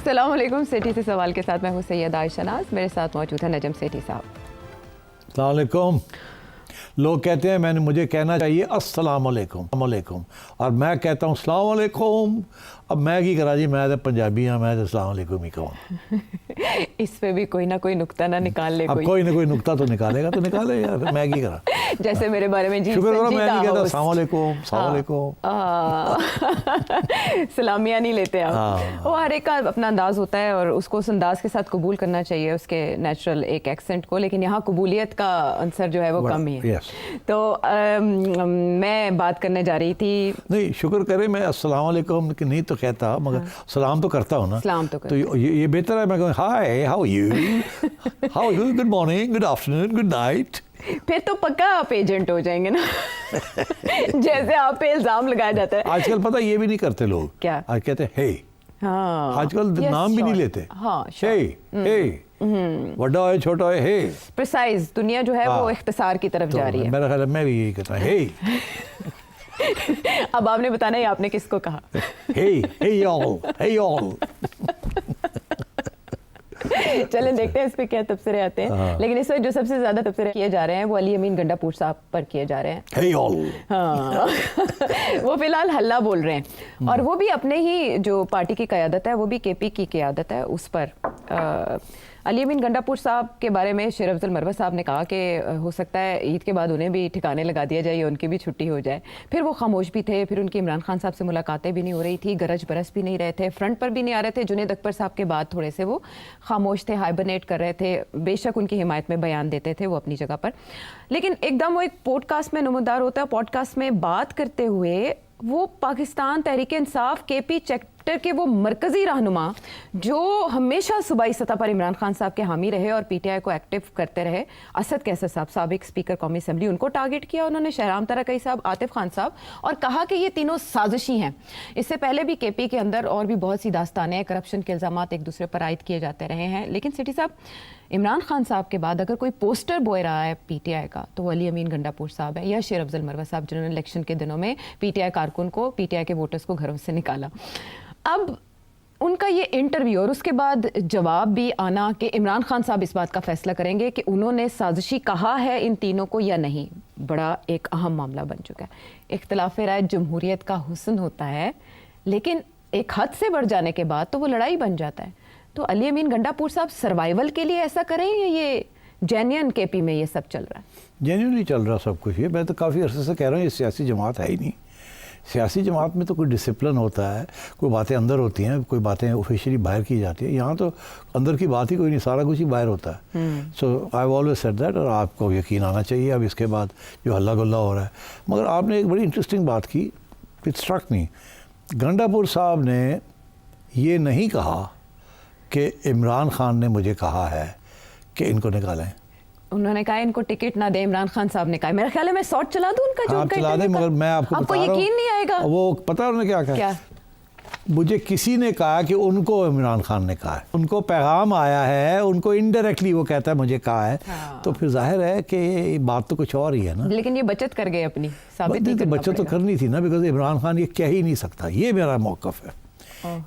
अस्सलाम वालेकुम। सेठी से सवाल के साथ मैं हूँ सैयद आयशा नाज, मेरे साथ मौजूद है नजम सेठी साहब। अस्सलाम वालेकुम। लोग कहते हैं मुझे कहना चाहिए अस्सलाम वालेकुम और मैं कहता हूँ अस्सलाम वालेकुम। अब मैं की करा जी, मैं तो पंजाबी हाँ, मैं तो अस्सलाम वालेकुम ही कहूँ। इस पे भी कोई ना कोई नुक्ता ना निकाल ले। अब कोई ना कोई नुक्ता तो निकालेगा, तो निकाले यार, मैं की करा। जैसे मेरे बारे में जी शुक्र करो मैं नहीं कहता होस्ट। अस्सलाम वालेकुम, अस्सलाम वालेकुम। सलामियाँ नहीं लेते आप। वो हर एक का अपना अंदाज होता है और उसको उस अंदाज के साथ कबूल करना चाहिए, उसके नेचुरल एक एक्सेंट को। लेकिन यहाँ कबूलियत का आंसर जो है वो कम ही है। तो मैं बात करने जा रही थी। नहीं, शुक्र करे मैं अस्सलाम वालेकुम कि नहीं तो कहता, मगर सलाम तो करता हूँ ना। सलाम तो ये बेहतर है मैं कहूँ hi, how you, good morning, good afternoon, good night. फिर तो पक्का आप एजेंट हो जाएंगे ना। जैसे आप पे इल्जाम लगाया जाता है। आजकल पता ये भी नहीं करते लोग। क्या? आज कहते हैं हे। हाँ, आजकल नाम भी नहीं लेते। हाँ, हे, बड़ा है छोटा है, हे। प्रिसाइज दुनिया जो है वो इख्तिसार की तरफ जा रही है। मेरा ख्याल है मैं भी यही कहता हूँ, हे। अब आपने बताना है आपने किसको कहा। हे ऑल। चलें देखते हैं इस पे क्या तबसरे आते हैं। लेकिन इस वक्त जो सबसे ज्यादा तबसरे किए जा रहे हैं वो अली अमीन गंडापुर साहब पर किए जा रहे हैं। हे ऑल। हाँ। वो फिलहाल हल्ला बोल रहे हैं और वो भी अपने ही जो पार्टी की क़यादत है, वो भी केपी की क़यादत है, उस पर अली अमीन गंडापुर साहब के बारे में शेर अफजल मरवत साहब ने कहा कि हो सकता है ईद के बाद उन्हें भी ठिकाने लगा दिया जाए, उनकी भी छुट्टी हो जाए। फिर वो खामोश भी थे, फिर उनकी इमरान खान साहब से मुलाकातें भी नहीं हो रही थी, गरज बरस भी नहीं रहे थे, फ्रंट पर भी नहीं आ रहे थे। जुनेद अकबर साहब के बाद थोड़े से वो खामोश थे, हाइबरनेट कर रहे थे। बेशक उनकी हिमायत में बयान देते थे वो अपनी जगह पर, लेकिन एकदम वो एक पॉडकास्ट में नुमादार होता है। पॉडकास्ट में बात करते हुए वो पाकिस्तान तहरीक इंसाफ केपी चैप्टर के वो मरकज़ी रहनुमा जो हमेशा सूबाई सतह पर इमरान खान साहब के हामी रहे और पीटीआई को एक्टिव करते रहे, असद कैसर साहब, साबिक स्पीकर कौमी असम्बली, उनको टारगेट किया उन्होंने, शहराम तरकई साहब, आतिफ खान साहब, और कहा कि ये तीनों साजिशी हैं। इससे पहले भी केपी के अंदर और भी बहुत सी दास्तानें, करप्शन के इल्ज़ामात एक दूसरे पर आयद किए जाते रहे हैं। लेकिन सिटी साहब, इमरान खान साहब के बाद अगर कोई पोस्टर बॉय रहा है पीटीआई का तो वो अली अमीन गंडापुर साहब है या शेर अफजल मरवत साहब, जिन्होंने इलेक्शन के दिनों में पीटीआई कारकुन को, पीटीआई के वोटर्स को घरों से निकाला। अब उनका ये इंटरव्यू और उसके बाद जवाब भी आना कि इमरान खान साहब इस बात का फैसला करेंगे कि उन्होंने साजिशी कहा है इन तीनों को या नहीं, बड़ा एक अहम मामला बन चुका है। इख्तिलाफ राय जमहूरियत का हुस्न होता है, लेकिन एक हद से बढ़ जाने के बाद तो वो लड़ाई बन जाता है। तो अली अमीन गंडापुर साहब सर्वाइवल के लिए ऐसा करें या ये जेन्युइन केपी में ये सब चल रहा है? जेन्युइनली चल रहा सब कुछ। ये मैं तो काफ़ी अरसे से कह रहा हूँ, ये सियासी जमात है ही नहीं। सियासी जमात में तो कोई डिसिप्लिन होता है, कोई बातें अंदर होती हैं, कोई बातें ऑफिशियली बाहर की जाती है। यहाँ तो अंदर की बात ही कोई नहीं, सारा कुछ ही बाहर होता है। सो आई ऑलवेज सेड दैट, और आपको यकीन आना चाहिए अब इसके बाद जो हल्ला गुल्ला हो रहा है। मगर आपने एक बड़ी इंटरेस्टिंग बात की, इट स्ट्रक मी। गंडापुर साहब ने ये नहीं कहा कि इमरान खान ने मुझे कहा है कि इनको निकालें। उन्होंने कहा इनको टिकट ना दे, इमरान खान साहब ने कहा। मेरा ख्याल है मैं शॉर्ट चला दूं उनका, जो आप चला दें, मगर मैं आपको यकीन नहीं आएगा। वो पता है उन्होंने क्या कहा? क्या? मुझे किसी ने कहा कि उनको इमरान खान ने कहा है, उनको पैगाम आया है, उनको इनडायरेक्टली वो कहता है मुझे कहा है। हाँ। तो फिर जाहिर है कि बात तो कुछ और ही है ना। लेकिन ये बचत कर गए अपनी, साबित तो बचत तो करनी थी ना, बिकॉज इमरान खान ये कह ही नहीं सकता, ये मेरा मौक़िफ़ है।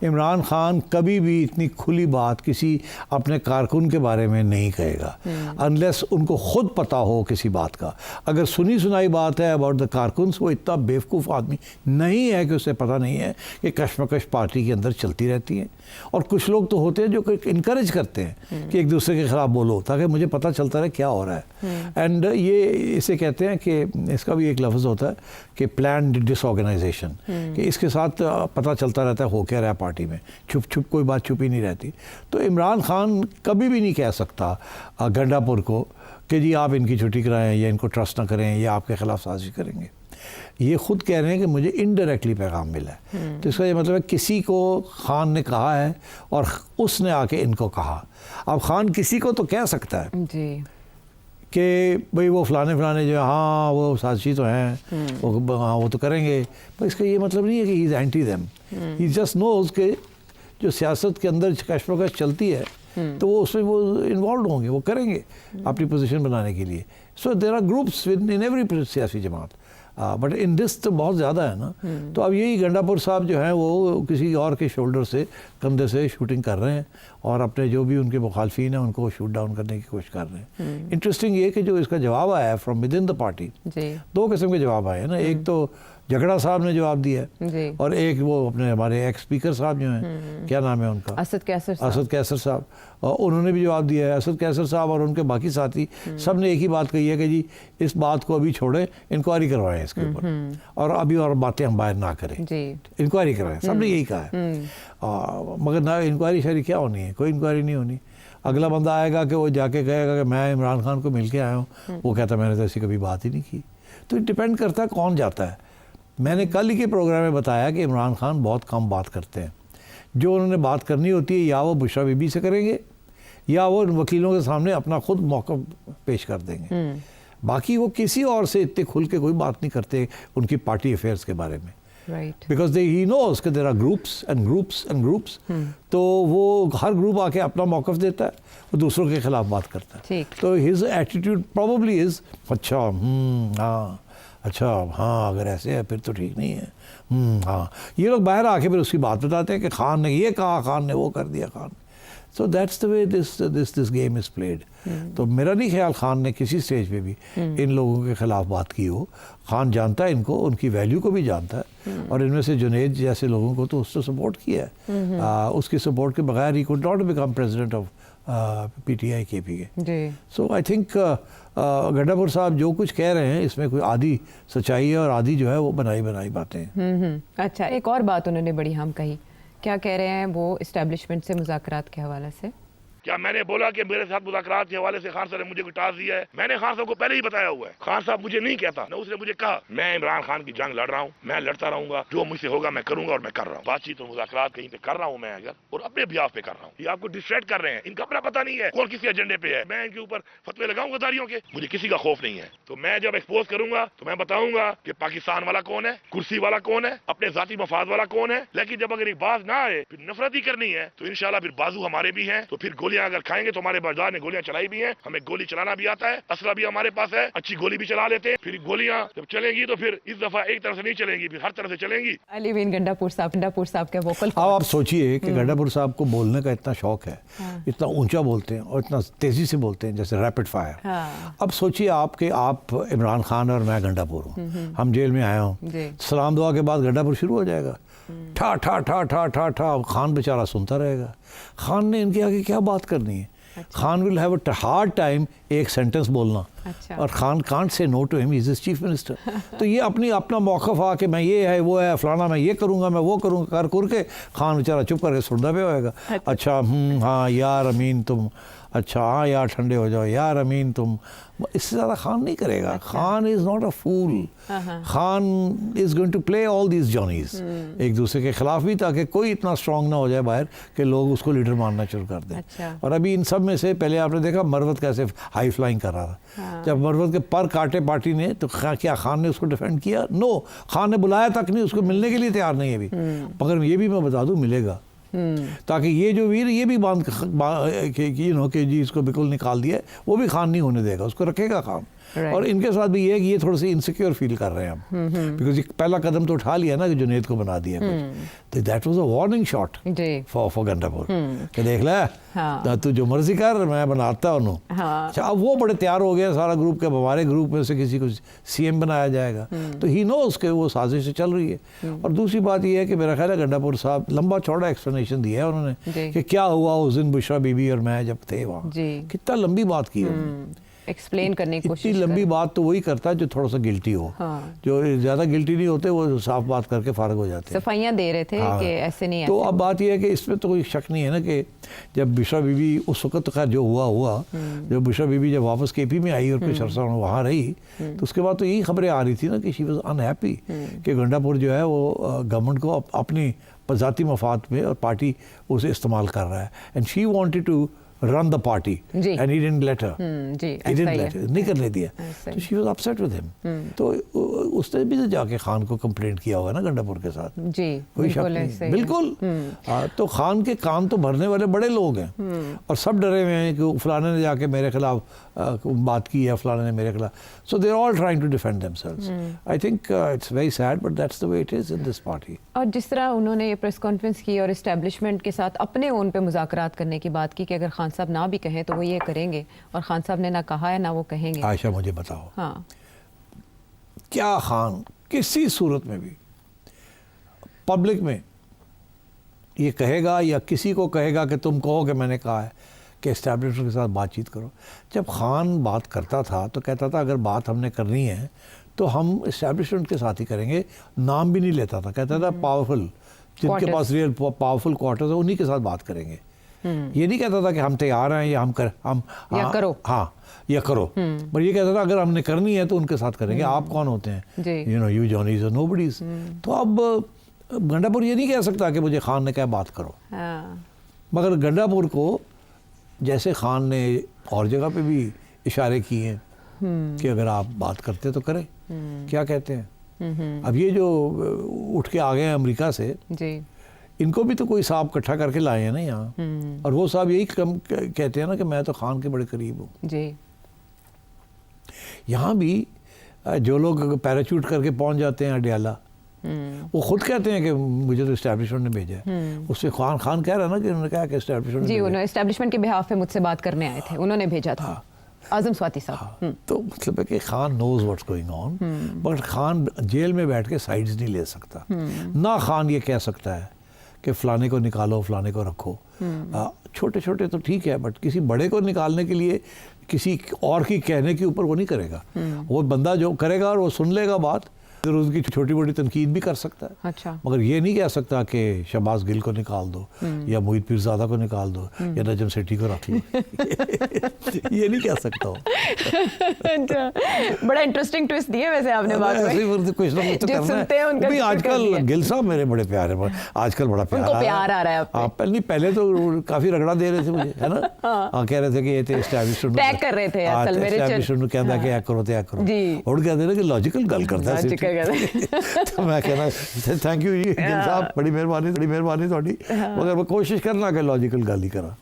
इमरान खान कभी भी इतनी खुली बात किसी अपने कारकुन के बारे में नहीं कहेगा अनलेस उनको खुद पता हो किसी बात का। अगर सुनी सुनाई बात है अबाउट द कारकुन, वो इतना बेवकूफ़ आदमी नहीं है कि उसे पता नहीं है कि कशमकश पार्टी के अंदर चलती रहती है। और कुछ लोग तो होते हैं जो इनकरेज करते हैं कि एक दूसरे के ख़िलाफ़ बोलो, ताकि मुझे पता चलता रहे क्या हो रहा है। एंड ये इसे कहते हैं कि इसका भी एक लफ्ज़ होता है कि प्लान्ड डिसऑर्गेनाइजेशन, कि इसके साथ पता चलता रहता है हो क्या रहा है पार्टी में, छुप छुप कोई बात छुपी नहीं रहती। तो इमरान खान कभी भी नहीं कह सकता गंडापुर को कि जी आप इनकी छुट्टी कराएं या इनको ट्रस्ट ना करें या आपके ख़िलाफ़ साजिश करेंगे। ये खुद कह रहे हैं कि मुझे इनडायरेक्टली पैगाम मिला है। तो इसका ये मतलब है किसी को खान ने कहा है और उसने आके इनको कहा। अब खान किसी को तो कह सकता है जी कि भाई वो फलाने जो हाँ वो साजिशी तो हैं, वो हाँ वो तो करेंगे, पर इसका ये मतलब नहीं है कि he is anti them. He just knows के जो सियासत के अंदर कशमकश चलती है तो वो उसमें वो इन्वॉल्व होंगे, वो करेंगे अपनी पोजीशन बनाने के लिए। So there are groups in every सियासी जमात। बट इन दिस तो बहुत ज़्यादा है ना। तो अब यही गंडापुर साहब जो हैं वो किसी और के शोल्डर से, कंधे से शूटिंग कर रहे हैं और अपने जो भी उनके मुखालफिन हैं उनको शूट डाउन करने की कोशिश कर रहे हैं। इंटरेस्टिंग ये कि जो इसका जवाब आया है from with in the party, दो किस्म के जवाब आए हैं ना। एक तो झगड़ा साहब ने जवाब दिया है और एक वो अपने हमारे एक्स स्पीकर साहब जो हैं, क्या नाम है उनका, असद कैसर साहब, और उन्होंने भी जवाब दिया है। असद कैसर साहब और उनके बाकी साथी सब ने एक ही बात कही है कि जी इस बात को अभी छोड़ें, इंक्वायरी करवाएं इसके ऊपर और अभी और बातें हम बाहर ना करें, इंक्वायरी करवाएं। सब ने यही कहा है। मगर ना इंक्वायरी शायरी क्या होनी है, कोई इंक्वायरी नहीं होनी। अगला बंदा आएगा कि वो जाके कहेगा कि मैं इमरान खान को मिल के आया हूँ, वो कहता मैंने तो ऐसी कभी बात ही नहीं की। तो डिपेंड करता है कौन जाता है। मैंने कल ही के प्रोग्राम में बताया कि इमरान खान बहुत कम बात करते हैं। जो उन्होंने बात करनी होती है या वो बुशरा बीबी से करेंगे या वो वकीलों के सामने अपना खुद मौका पेश कर देंगे। बाकी वो किसी और से इतने खुल के कोई बात नहीं करते उनकी पार्टी अफेयर्स के बारे में, बिकॉज ही नोज कि there are groups and groups and groups. तो वो हर ग्रुप आके अपना मौक़िफ़ देता है, वो दूसरों के खिलाफ बात करता है। तो हिज एटीट्यूड प्रॉबली इज़ अच्छा हाँ, अच्छा हाँ, अगर ऐसे है फिर तो ठीक नहीं है, हाँ। ये लोग बाहर आके फिर उसकी बात बताते हैं कि खान ने ये कहा, खान ने वो कर दिया, Khan. So that's the way this game is played. तो मेरा नहीं ख्याल खान ने किसी स्टेज पे भी इन लोगों के खिलाफ बात की हो। खान जानता है इनको, उनकी वैल्यू को भी जानता है और इनमें से जुनेद जैसे लोगों को तो उसने सपोर्ट किया है। उसकी सपोर्ट के बगैर he could not become president of PTI KP के। सो आई थिंक गंडापुर साहब जो कुछ कह रहे हैं इसमें कोई आधी सच्चाई है और आधी जो है वो बनाई बातें हैं। अच्छा, एक और बात उन्होंने बड़ी हम कही, क्या कह रहे हैं वो इस्टेब्लिशमेंट से मुज़ाकरात के हवाले से? क्या मैंने बोला कि मेरे साथ मुज़ाकरात के हवाले से खान साहब ने मुझे कोई टास्क दिया है? मैंने खान साहब को पहले ही बताया हुआ है। खान साहब मुझे नहीं कहता ना, उसने मुझे कहा मैं इमरान खान की जंग लड़ रहा हूँ, मैं लड़ता रहूंगा, जो मुझसे होगा मैं करूंगा और मैं कर रहा हूँ। बातचीत और मुज़ाकरात कहीं पे कर रहा हूँ मैं अगर, और अपने बिहाफ पे कर रहा हूँ। ये आपको डिस्ट्रैक्ट कर रहे हैं, इनका अपना पता नहीं है कौन किसी एजेंडे पे है। मैं इनके ऊपर फतवे लगाऊंगा दारियों के, मुझे किसी का खौफ नहीं है। तो मैं जब एक्सपोज करूंगा तो मैं बताऊंगा कि पाकिस्तान वाला कौन है, कुर्सी वाला कौन है, अपने जाती मफाद वाला कौन है। लेकिन जब अगर एक बात ना आए, फिर नफरत ही करनी है, तो इंशाल्लाह फिर बाजू हमारे भी हैं। तो फिर गोलियां अगर खाएंगे तो हमारे बाजार ने गोलियां चलाई भी हैं, हमें गोली चलाना भी आता है, असला भी हमारे पास है, अच्छी गोली भी चला लेते हैं। फिर गोलियां जब चलेंगी तो फिर इस दफा एक तरफ से नहीं चलेंगी, फिर हर तरफ से चलेंगी। अली बिन गंडापुर साहब के वोकल। अब आप सोचिए कि गंडापुर साहब को बोलने का इतना शौक है, इतना ऊंचा बोलते हैं और इतना तेजी से बोलते हैं जैसे रैपिड फायर। अब सोचिए आप इमरान खान और मैं गंडापुर हूँ, हम जेल में आए हों, सलाम दुआ के बाद गंडापुर शुरू हो जाएगा, ठा ठा ठा ठा ठा ठा, खान बेचारा सुनता रहेगा। खान ने इनके आगे क्या बात करनी है? Khan will have a hard time एक सेंटेंस बोलना। और Khan can't say no to him, he is chief minister. तो ये अपना मौक़िफ़ आके मैं ये है वो है फलाना, मैं ये करूँगा मैं वो करूँगा कर के खान बेचारा चुप करके सुनता पे होएगा। अच्छा हाँ यार अमीन तुम, अच्छा हाँ यार ठंडे हो जाओ यार अमीन तुम, इससे ज़्यादा खान नहीं करेगा। Khan is not a fool, Khan is going to play all these johnnies एक दूसरे के खिलाफ भी, ताकि कोई इतना स्ट्रॉन्ग ना हो जाए बाहर कि लोग उसको लीडर मानना शुरू कर दें। और अभी इन सब में से पहले आपने देखा मरवत कैसे हाई फ्लाइंग कर रहा था। जब मरवत के पर काटे पार्टी ने तो क्या खान ने उसको डिफेंड किया? नो, खान ने बुलाया तक नहीं, उसको मिलने के लिए तैयार नहीं है अभी। मगर ये भी मैं बता दूँ मिलेगा, ताकि ये जो वीर ये भी बांध कि जी इसको बिल्कुल निकाल दिया, वो भी खान नहीं होने देगा, उसको रखेगा खान। और इनके साथ भी ये है कि ये थोड़े से इनसिक्योर फील कर रहे हैं हम, बिकॉज ये पहला कदम तो उठा लिया ना कि जुनेद को बना दिया कुछ, तो that was a warning shot for Gandapur कि देख ले तू जो मर्जी कर, मैं बनाता हूँ। अच्छा, अब वो बड़े तैयार हो गए सारा ग्रुप के, हमारे ग्रुप में से किसी को CM बनाया जाएगा, तो ही नो उसके वो साजिश चल रही है। और दूसरी बात ये है कि मेरा ख्याल है गंडापुर साहब लंबा चौड़ा एक्सप्लेनेशन दिया है उन्होंने कि क्या हुआ उस दिन बुशरा बीबी और मैं जब थे वहाँ, कितना लंबी बात की एक्सप्लेन करने की कोशिश। इतनी लंबी बात तो वही करता है जो थोड़ा सा गिल्टी हो। जो ज़्यादा गिल्टी नहीं होते वो साफ बात करके फारग हो जाते हैं। सफाइयाँ दे रहे थे कि ऐसे नहीं। तो अब बात यह है कि इसमें तो कोई शक नहीं है ना कि जब बुशरा बीबी उस वक्त तो खैर जो हुआ जब बुशरा बीबी जब वापस KP में आई और कुछ अर्सा वहाँ रही, तो उसके बाद तो यही खबरें आ रही थी ना कि शी वाज अनहैप्पी कि गंडापुर जो है वो गवर्नमेंट को अपनी ज़ाती मफाद में और पार्टी उसे इस्तेमाल कर रहा है, and she wanted to run the party जी। and he didn't let her. जी He ऐसा didn't ही let है। her, नहीं करने दिया। ऐसा तो ही। she was upset with him. तो उसने भी तो जाके खान को कंप्लेंट किया होगा ना गंडापुर के साथ। जी कोई शक बिल्कुल नहीं ऐसे ही है। बिल्कुल। तो खान के कान तो भरने वाले बड़े लोग हैं और सब डरे हुए हैं कि फलाने ने जाके मेरे खिलाफ बात की है, फलाने ने मेरे खिलाफ। So they are all trying to defend themselves. I think it's very sad but that's the way it is in this party. और जिस तरह उन्होंने ये प्रेस कॉन्फ्रेंस की और इस्टेब्लिशमेंट के साथ अपने ओन पे मुज़ाकरात करने की बात की कि अगर खान साहब ना भी कहें तो वो ये करेंगे, और खान साहब ने ना कहा है ना वो कहेंगे। आयशा मुझे बताओ, हाँ क्या खान किसी सूरत में भी पब्लिक में ये कहेगा या किसी को कहेगा कि तुम कहो कि मैंने कहा है कि इस्टेब्लिशमेंट के साथ बातचीत करो? जब खान बात करता था तो कहता था अगर बात हमने करनी है तो हम इस्टेब्लिशमेंट के साथ ही करेंगे, नाम भी नहीं लेता था। कहता था पावरफुल, जिनके Quarters। पास रियल पावरफुल क्वार्टर्स है उन्हीं के साथ बात करेंगे। ये नहीं कहता था कि हम तैयार हैं या हम या हाँ, करो। हाँ या करो, पर ये कहता था अगर हमने करनी है तो उनके साथ करेंगे। आप कौन होते हैं? जी। यू नो यू जॉनीज और नोबडीज। तो अब गंडापुर ये नहीं कह सकता कि मुझे खान ने क्या बात करो, हाँ मगर गंडापुर को जैसे खान ने और जगह पे भी इशारे किए हैं कि अगर आप बात करते तो करें। क्या कहते हैं अब ये जो उठ के आ गए हैं अमेरिका से, जी इनको भी तो कोई साहब इकट्ठा करके लाए हैं ना यहाँ, और वो साहब यही कहते हैं ना कि मैं तो खान के बड़े करीब हूँ। जी यहाँ भी जो लोग पैराचूट करके पहुँच जाते हैं अडियाला, वो खुद कहते हैं कि मुझे तो इस्टेब्लिशमेंट ने भेजा है। उससे खान कह रहा है ना कि उन्होंने कहा कि इस्टेब्लिशमेंट जी उन्होंने एस्टेब्लिशमेंट के बिहाफ पे मुझसे बात करने आए थे, उन्होंने भेजा था। आजम स्वाति साहब। हाँ, तो मतलब है कि Khan knows what's going on, but Khan जेल में बैठ के साइड्स नहीं ले सकता। ना खान ये कह सकता है कि फलाने को निकालो फलाने को रखो। छोटे छोटे तो ठीक है, बट किसी बड़े को निकालने के लिए किसी और की कहने के ऊपर वो नहीं करेगा। वो बंदा जो करेगा और वो सुन लेगा बात, फिर उसकी छोटी मोटी तनकीद भी कर सकता है। अच्छा मगर ये नहीं कह सकता कि शहबाज गिल को निकाल दो या मोहित पीरजादा को निकाल दो या नजम सेठी को रख लो। ये नहीं कह सकता हो। अच्छा, बड़ा इंटरेस्टिंग ट्विस्ट दिए वैसे आपने बात में। ऐसे ही कुछ ना कुछ तो जो करना सुनते हैं है। उनका अभी जिक्र कर आजकल दिया। गिल साहब मेरे बड़े प्यारे, आजकल बड़ा प्यार उनको प्यार आ रहा है आप पे। आप पहले तो काफी रगड़ा दे रहे थे मुझे, है ना। हाँ, कह रहे थे कि ये तो एस्टैब्लिशमेंट टैग कर रहे थे असल मेरे एस्टैब्लिशमेंट कहता कि या करो तो या करो। जी। और कहते ना कि लॉजिकल गल करता है। लॉजिकल गल। तो मैं कहना थैंक यू जी गिल साहब, बड़ी मेहरबानी थोड़ी, मगर मैं कोशिश करना कि लॉजिकल गल ही करा।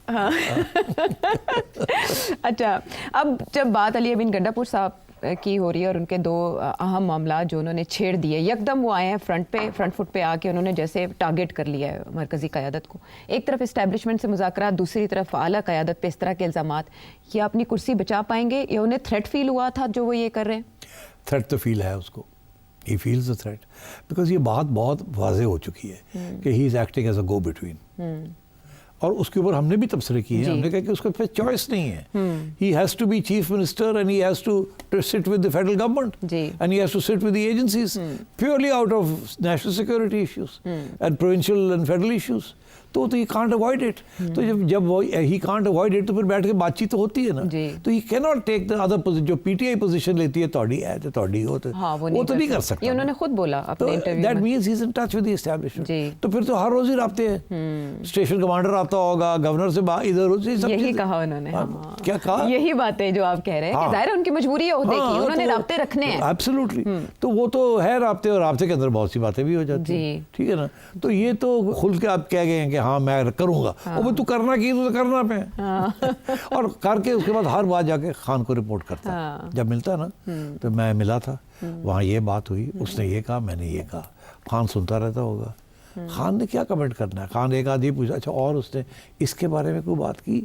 अच्छा, अब जब बात अली अमीन गंडापुर साहब की हो रही है और उनके दो अहम मामला जो उन्होंने छेड़ दिए, यकदम वो आए हैं फ्रंट फुट पे आके उन्होंने जैसे टारगेट कर लिया है मरकज़ी क़यादत को। एक तरफ इस्टेब्लिशमेंट से मुज़ाकरात, दूसरी तरफ आला क़यादत पे इस तरह के इल्ज़ामात। क्या अपनी कुर्सी बचा पाएंगे या उन्हें थ्रेट फील हुआ था जो वो ये कर रहे हैं? थ्रेट तो फील है उसको, he feels the threat, because ये बात बहुत वाज़ेह हो चुकी है कि he is acting as a go between. और उसके ऊपर हमने भी तबसरे किए हैं, हमने कहा कि उसके पास चॉइस नहीं है। He has to be chief minister and he has to sit with the federal government and he has to sit with the agencies purely out of national security issues and provincial and federal issues. तो he can't avoid it. तो जब वो he can't avoid it तो फिर बैठ के बातचीत तो होती है ना। तो he can not take the other position. जो पीटीआई पोजीशन लेती है तोड़ी है तो तोड़ी हो तो वो तो नहीं कर सकता। ये उन्होंने खुद बोला अपने इंटरव्यू में। That means he is in touch with the establishment. तो फिर तो हर रोज ही राब्ते हैं, स्टेशन कमांडर आता होगा, गवर्नर से इधर उधर यही कहा उन्होंने। क्या कहा? यही बातें जो आप कह रहे हैं कि जाहिर है उनकी मजबूरी है ओहदे की, उन्होंने राब्ते रखने हैं। एब्सोल्युटली। तो वो तो है राब्ते, और राब्ते के अंदर बहुत सी बातें भी हो जाती हैं, ठीक है ना। तो ये तो खुल के आप कह गए हैं कि हाँ मैं करूँगा, और तू करना की तो करना पे और करके उसके बाद हर बार जाके खान को रिपोर्ट करता है। जब मिलता है ना, तो मैं मिला था वहाँ, ये बात हुई, उसने ये कहा, मैंने ये कहा। खान सुनता रहता होगा, खान ने क्या कमेंट करना है। खान एक आदमी पूछा, अच्छा और उसने इसके बारे में कोई बात की,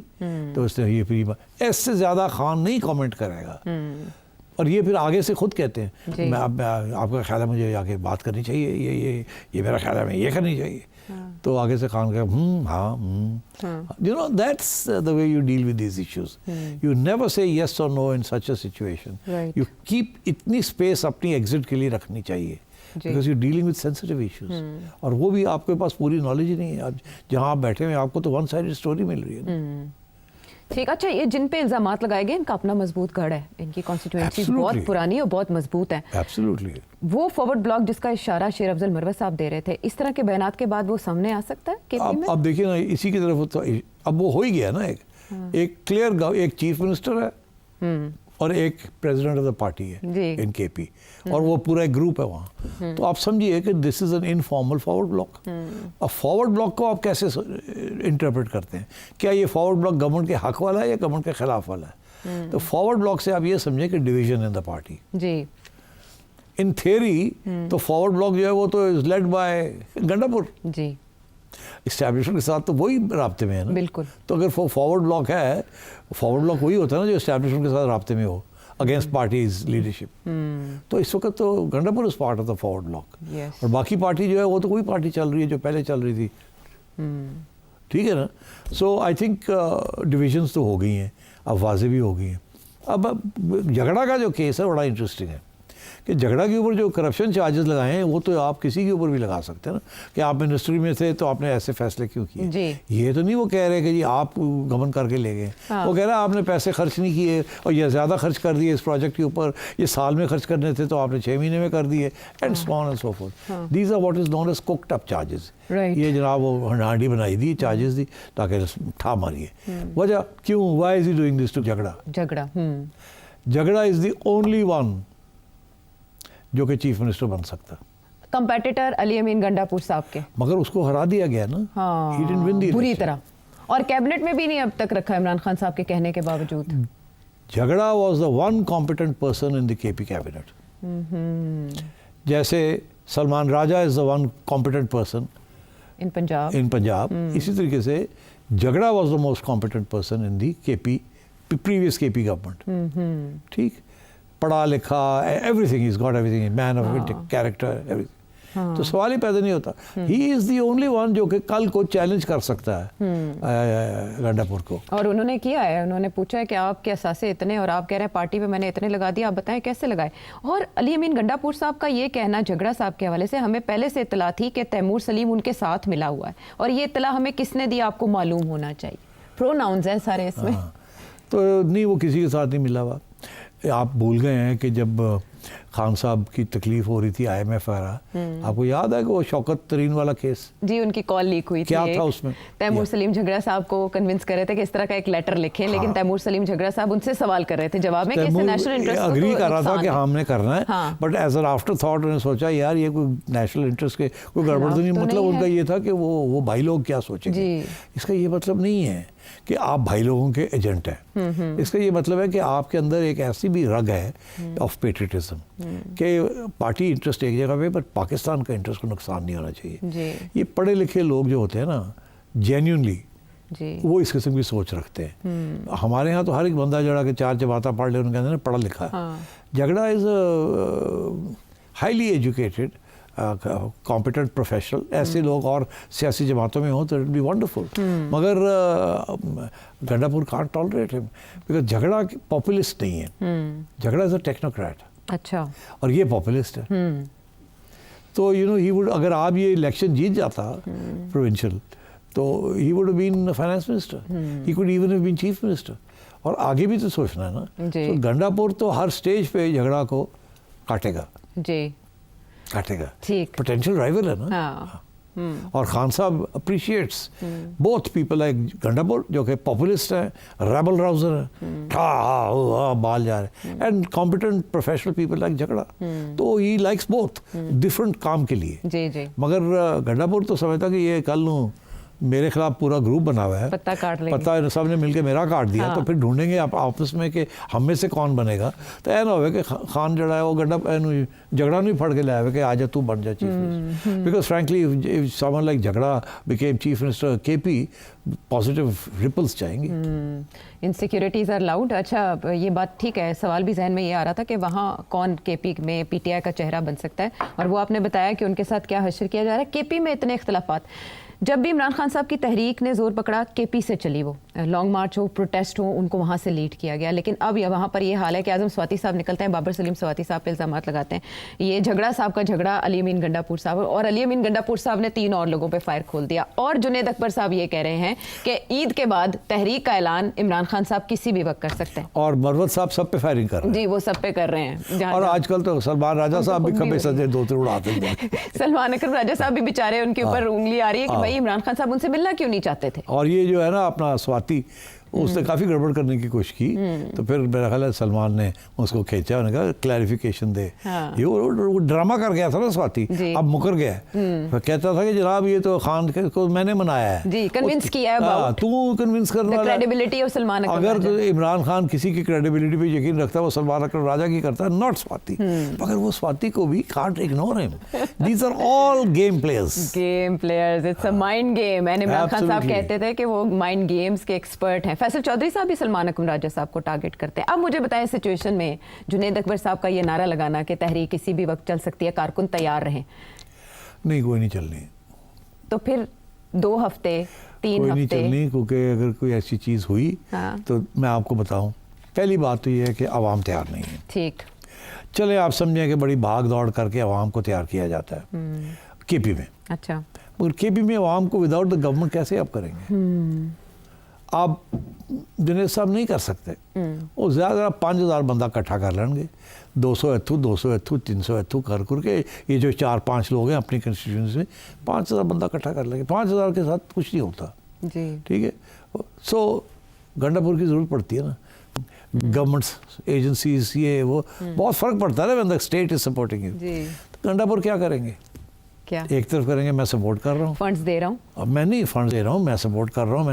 तो उसने ये फिर इससे ज्यादा खान नहीं कमेंट करेगा। और ये फिर आगे से खुद कहते हैं मैं आपका ख्याल है मुझे आगे बात करनी चाहिए, ये मेरा ख्याल है मैं ये करनी चाहिए। तो आगे से खान कहा you know that's the way you deal with these issues. You never say yes और no in such a situation. You keep इतनी स्पेस अपनी एग्जिट के लिए रखनी चाहिए, because you dealing with sensitive issues. और वो भी आपके पास पूरी नॉलेज ही नहीं है। आप जहाँ आप बैठे हुए आपको तो वन साइडेड स्टोरी मिल रही है। ठीक। अच्छा, ये जिन पे इल्जामात लगाए गए इनका अपना मजबूत गढ़ है, इनकी कॉन्स्टिट्यूएंसी बहुत पुरानी और बहुत मजबूत है। एब्सोल्युटली। वो फॉरवर्ड ब्लॉक जिसका इशारा शेर अफजल मरवत साहब दे रहे थे, इस तरह के बयानात के बाद वो सामने आ सकता है केपी में? अब देखिए ना, इसी की तरफ तो अब वो हो ही गया ना। एक एक क्लियर एक चीफ मिनिस्टर है और एक प्रेसिडेंट ऑफ द पार्टी है जी। इन केपी, और वो पूरा एक ग्रुप है वहाँ। तो आप समझिए कि this is an informal forward block. अब फॉरवर्ड ब्लॉक को आप कैसे इंटरप्रेट करते हैं? क्या ये फॉरवर्ड ब्लॉक गवर्नमेंट के हक वाला है या गवर्नमेंट के खिलाफ वाला है? तो फॉरवर्ड ब्लॉक से आप ये समझें कि डिवीजन इन द पार्टी। जी। इन थियरी तो फॉरवर्ड ब्लॉक जो है वो तो इज लेड बाय गंडापुर। जी इस्टेब्लिशमेंट के साथ तो वही राब्ते में है ना। बिल्कुल। तो अगर फॉरवर्ड ब्लॉक है, फॉरवर्ड ब्लॉक वही होता है ना जो इस्टेब्लिशमेंट के साथ राब्ते में हो अगेंस्ट पार्टीज लीडरशिप। तो इस वक्त तो Gandapur is part of the forward block. Yes. और बाकी पार्टी जो है वो तो वही पार्टी चल रही है जो पहले चल रही थी। ठीक है ना। सो आई थिंक डिविजन्स तो हो गई हैं, अब वाजे भी हो गई हैं। अब झगड़ा का जो केस है बड़ा इंटरेस्टिंग है कि झगड़ा के ऊपर जो करप्शन चार्जेस लगाए हैं वो तो आप किसी के ऊपर भी लगा सकते हैं ना, कि आप मिनिस्ट्री में थे तो आपने ऐसे फैसले क्यों किए। जी। ये तो नहीं वो कह रहे कि जी आप गबन करके ले गए। हाँ। वो कह रहा है आपने पैसे खर्च नहीं किए और ये ज़्यादा खर्च कर दिए इस प्रोजेक्ट के ऊपर, ये साल में खर्च करने थे तो आपने 6 महीने में कर दिए, and so on and so forth. These are what is known as cooked up charges. Right. ये जनाब वो हांडी बनाई दी, चार्जेस दी ताकि ठा मारिए। वजह क्यों, why is he doing this to झगड़ा? झगड़ा। झगड़ा इज द ओनली वन जो कि चीफ मिनिस्टर बन सकता, कंपेटिटर अली अमीन गंडापुर साहब के। मगर उसको हरा दिया गया ना। हाँ, He didn't win the बुरी election. तरह। और कैबिनेट में भी नहीं अब तक रखा इमरान खान साहब के कहने के बावजूद। Jhagra was the one competent person in the KP cabinet. जैसे Salman Raja is the one competent person in Punjab. In Punjab, इसी तरीके से Jhagra was the most competent person in the KP previous KP government. ठीक, पढ़ा लिखा, everything, is got everything, man of character, everything. तो सवाल ही पैदा नहीं होता। He is the only one जो कि कल को चैलेंज कर सकता है गंडापुर को। और उन्होंने किया है, उन्होंने पूछा है कि आपके असासे इतने और आप कह रहे हैं पार्टी में मैंने इतने लगा दिए, आप बताएं कैसे लगाए। और अली अमीन गंडापुर साहब का ये कहना झगड़ा साहब के हवाले से, हमें पहले से इतला थी कि तैमूर सलीम उनके साथ मिला हुआ है, और ये इतला हमें किसने दी आपको मालूम होना चाहिए। प्रोनाउंस हैं सारे इसमें। हाँ, तो नहीं, वो किसी के साथ नहीं मिला हुआ। आप भूल गए हैं कि जब खान साहब की तकलीफ हो रही थी IMF वगैरह, आपको याद है कि वो शौकत तरीन वाला केस? जी, उनकी कॉल लीक हुई थी। क्या था उसमें? तैमूर सलीम झगड़ा साहब को कन्विंस कर रहे थे कि इस तरह का एक लेटर लिखें, लेकिन तैमूर सलीम झगड़ा साहब उनसे सवाल कर रहे थे जवाब में कि इससे नेशनल इंटरेस्ट को अग्री तो कर रहा था नुकसान कि है। हमने करना है, हाँ। But as an after thought उन्होंने सोचा यार ये कोई नेशनल इंटरेस्ट के कोई गड़बड़ तो नहीं। तो मतलब नहीं उनका है। ये था कि वो भाई लोग क्या सोचेंगे। जी। इसका ये मतलब नहीं है कि आप भाई लोगों के एजेंट हैं। इसका ये मतलब है कि आपके अंदर एक ऐसी भी रग है ऑफ पेट्रियटिज्म कि पार्टी इंटरेस्ट एक जगह पे, पर पाकिस्तान का इंटरेस्ट को नुकसान नहीं होना चाहिए। जी। ये पढ़े लिखे लोग जो होते हैं ना, जेन्युइनली जी। वो इस किस्म की सोच रखते हैं। हमारे यहाँ तो हर एक बंदा जड़ा के 4 जमाता पढ़ ले, उनके अंदर पढ़ा लिखा है। हाँ। झगड़ा is highly educated competent professional. ऐसे लोग और सियासी जमातों में हो तो इट बी वंडरफुल। मगर Gandapur can't tolerate him because Jhagra populist नहीं है। झगड़ा इज अ टेक्नोक्रेट। अच्छा। और ये पॉपुलिस्ट है। तो यू नो ही वुड, अगर आप ये इलेक्शन जीत जाता प्रोविंशियल, तो he would have been finance minister, he could even have been chief minister. और आगे भी तो सोचना है ना। जी। तो गंडापुर तो हर स्टेज पे झगड़ा को काटेगा जी। काटेगा। ठीक। पोटेंशियल राइवल है ना। हाँ। और खान साहब appreciates both people like Gandapur जो कि पॉपुलिस्ट है, रेबल राउजर है, बाल जा रहे, and competent professional people like झगड़ा। तो ही लाइक्स बोथ डिफरेंट काम के लिए। जी। जी। मगर गंडापुर तो समझता कि ये कल नू मेरे खिलाफ पूरा ग्रुप बना हुआ है, पत्ता काट लेंगे। पत्ता सब ने मिलकर मेरा काट दिया। हाँ। तो फिर ढूंढेंगे आप आपस में कि हम में से कौन बनेगा। तो ऐसा हो कि खान जड़ा है वो गंडा झगड़ा नहीं फड़ के लाया कि आज तू बन जा chief minister. Because frankly if someone like Jhagra became chief minister KP, positive ripples जाएंगे। Insecurities are loud. अच्छा, ये बात ठीक है। सवाल भी जहन में ये आ रहा था कि वहाँ कौन केपी में PTI का चेहरा बन सकता है, और वो आपने बताया कि उनके साथ क्या हश्र किया जा रहा है। केपी में इतने इख्तलाफात, जब भी इमरान खान साहब की तहरीक ने जोर पकड़ा, केपी से चली, वो लॉन्ग मार्च हो, प्रोटेस्ट हो, उनको वहाँ से लीड किया गया। लेकिन अब यह वहाँ पर ये हाल है कि आजम स्वाति साहब निकलते हैं, बाबर सलीम स्वाति साहब पे इल्ज़ाम लगाते हैं। ये झगड़ा साहब का झगड़ा अली अमीन गंडापुर साहब, और अली अमीन गंडापुर साहब ने 3 और लोगों पे फायर खोल दिया। और जुनेद अकबर साहब ये कह रहे हैं कि ईद के बाद तहरीक का ऐलान इमरान खान साहब किसी भी वक्त कर सकते हैं। और मरवत साहब सब पे फायरिंग कर रहे हैं। जी, वो सब पे कर रहे हैं। और आजकल तो सलमान राजा साहब भी खबे सजे 2-3 उड़ाते हैं। सलमान अकबर राजा साहब भी बेचारे, उनके ऊपर उंगली आ रही है कि भाई इमरान खान साहब उनसे मिलना क्यों नहीं चाहते थे। और ये जो है ना अपना स्वाति, उसने काफ़ी गड़बड़ करने की कोशिश की, तो फिर मेरा ख्याल है सलमान ने उसको खींचा, उन्होंने कहा क्लैरिफिकेशन दे। हाँ। ये वो ड्रामा कर गया था ना स्वाति, जी। अब मुकर गया है। फिर कहता था कि जनाब ये तो खान को मैंने मनाया है जी, convince किया है हाँ, about तू कन्विंस करने the वाला है। credibility of Salman Akram अगर Raja. इमरान खान किसी की क्रेडिबिलिटी पे यकीन रखता है वो सलमान अकरम राजा की करता है, नॉट स्वाति। मगर वो स्वाति को भी can't ignore him, these are all game players. Game players, it's a mind game. And Imran Khan साहब Absolutely. कहते थे कि वो माइंड गेम्स के एक्सपर्ट हैं। फैसल चौधरी साहब भी सलमान अकरम राजा साहब को टारगेट करते हैं। अब मुझे बताएं सिचुएशन में जुनैद अकबर साहब का ये नारा लगाना कि तहरीक किसी भी वक्त चल सकती है, कारकुन तैयार रहें, नहीं कोई नहीं चलनी, तो फिर 2 हफ्ते 3 कोई नहीं हफ्ते चलनी, क्योंकि अगर कोई ऐसी चीज़ हुई हाँ। तो मैं आपको बताऊं, पहली बात तो ये है कि आवाम तैयार नहीं है। ठीक। चले आप समझें कि बड़ी भाग दौड़ करके आवाम को तैयार किया जाता है केपी में, अच्छा। मगर केपी में आवाम को विदाउट द गवर्नमेंट कैसे आप करेंगे? आप जुनैद साहब नहीं कर सकते, वो ज़्यादा 5000 बंदा इकट्ठा कर लेंगे, 200 इत्थू 200 इत्थू 300 इत्थू कर के ये जो 4-5 लोग हैं अपनी कंस्टिट्यूंसी में 5000 बंदा इकट्ठा कर लेंगे। 5000 के साथ कुछ नहीं होता, जी। ठीक है। सो गंडापुर की ज़रूरत पड़ती है ना, गवर्नमेंट्स एजेंसीज ये वो बहुत फ़र्क पड़ता है ना when the state is supporting you. जी। तो गंडापुर क्या करेंगे? क्या एक तरफ करेंगे मैं सपोर्ट कर रहा हूँ, फंड्स दे रहा हूँ, अब मैं नहीं फंड दे रहा हूँ, मैं सपोर्ट कर रहा हूँ,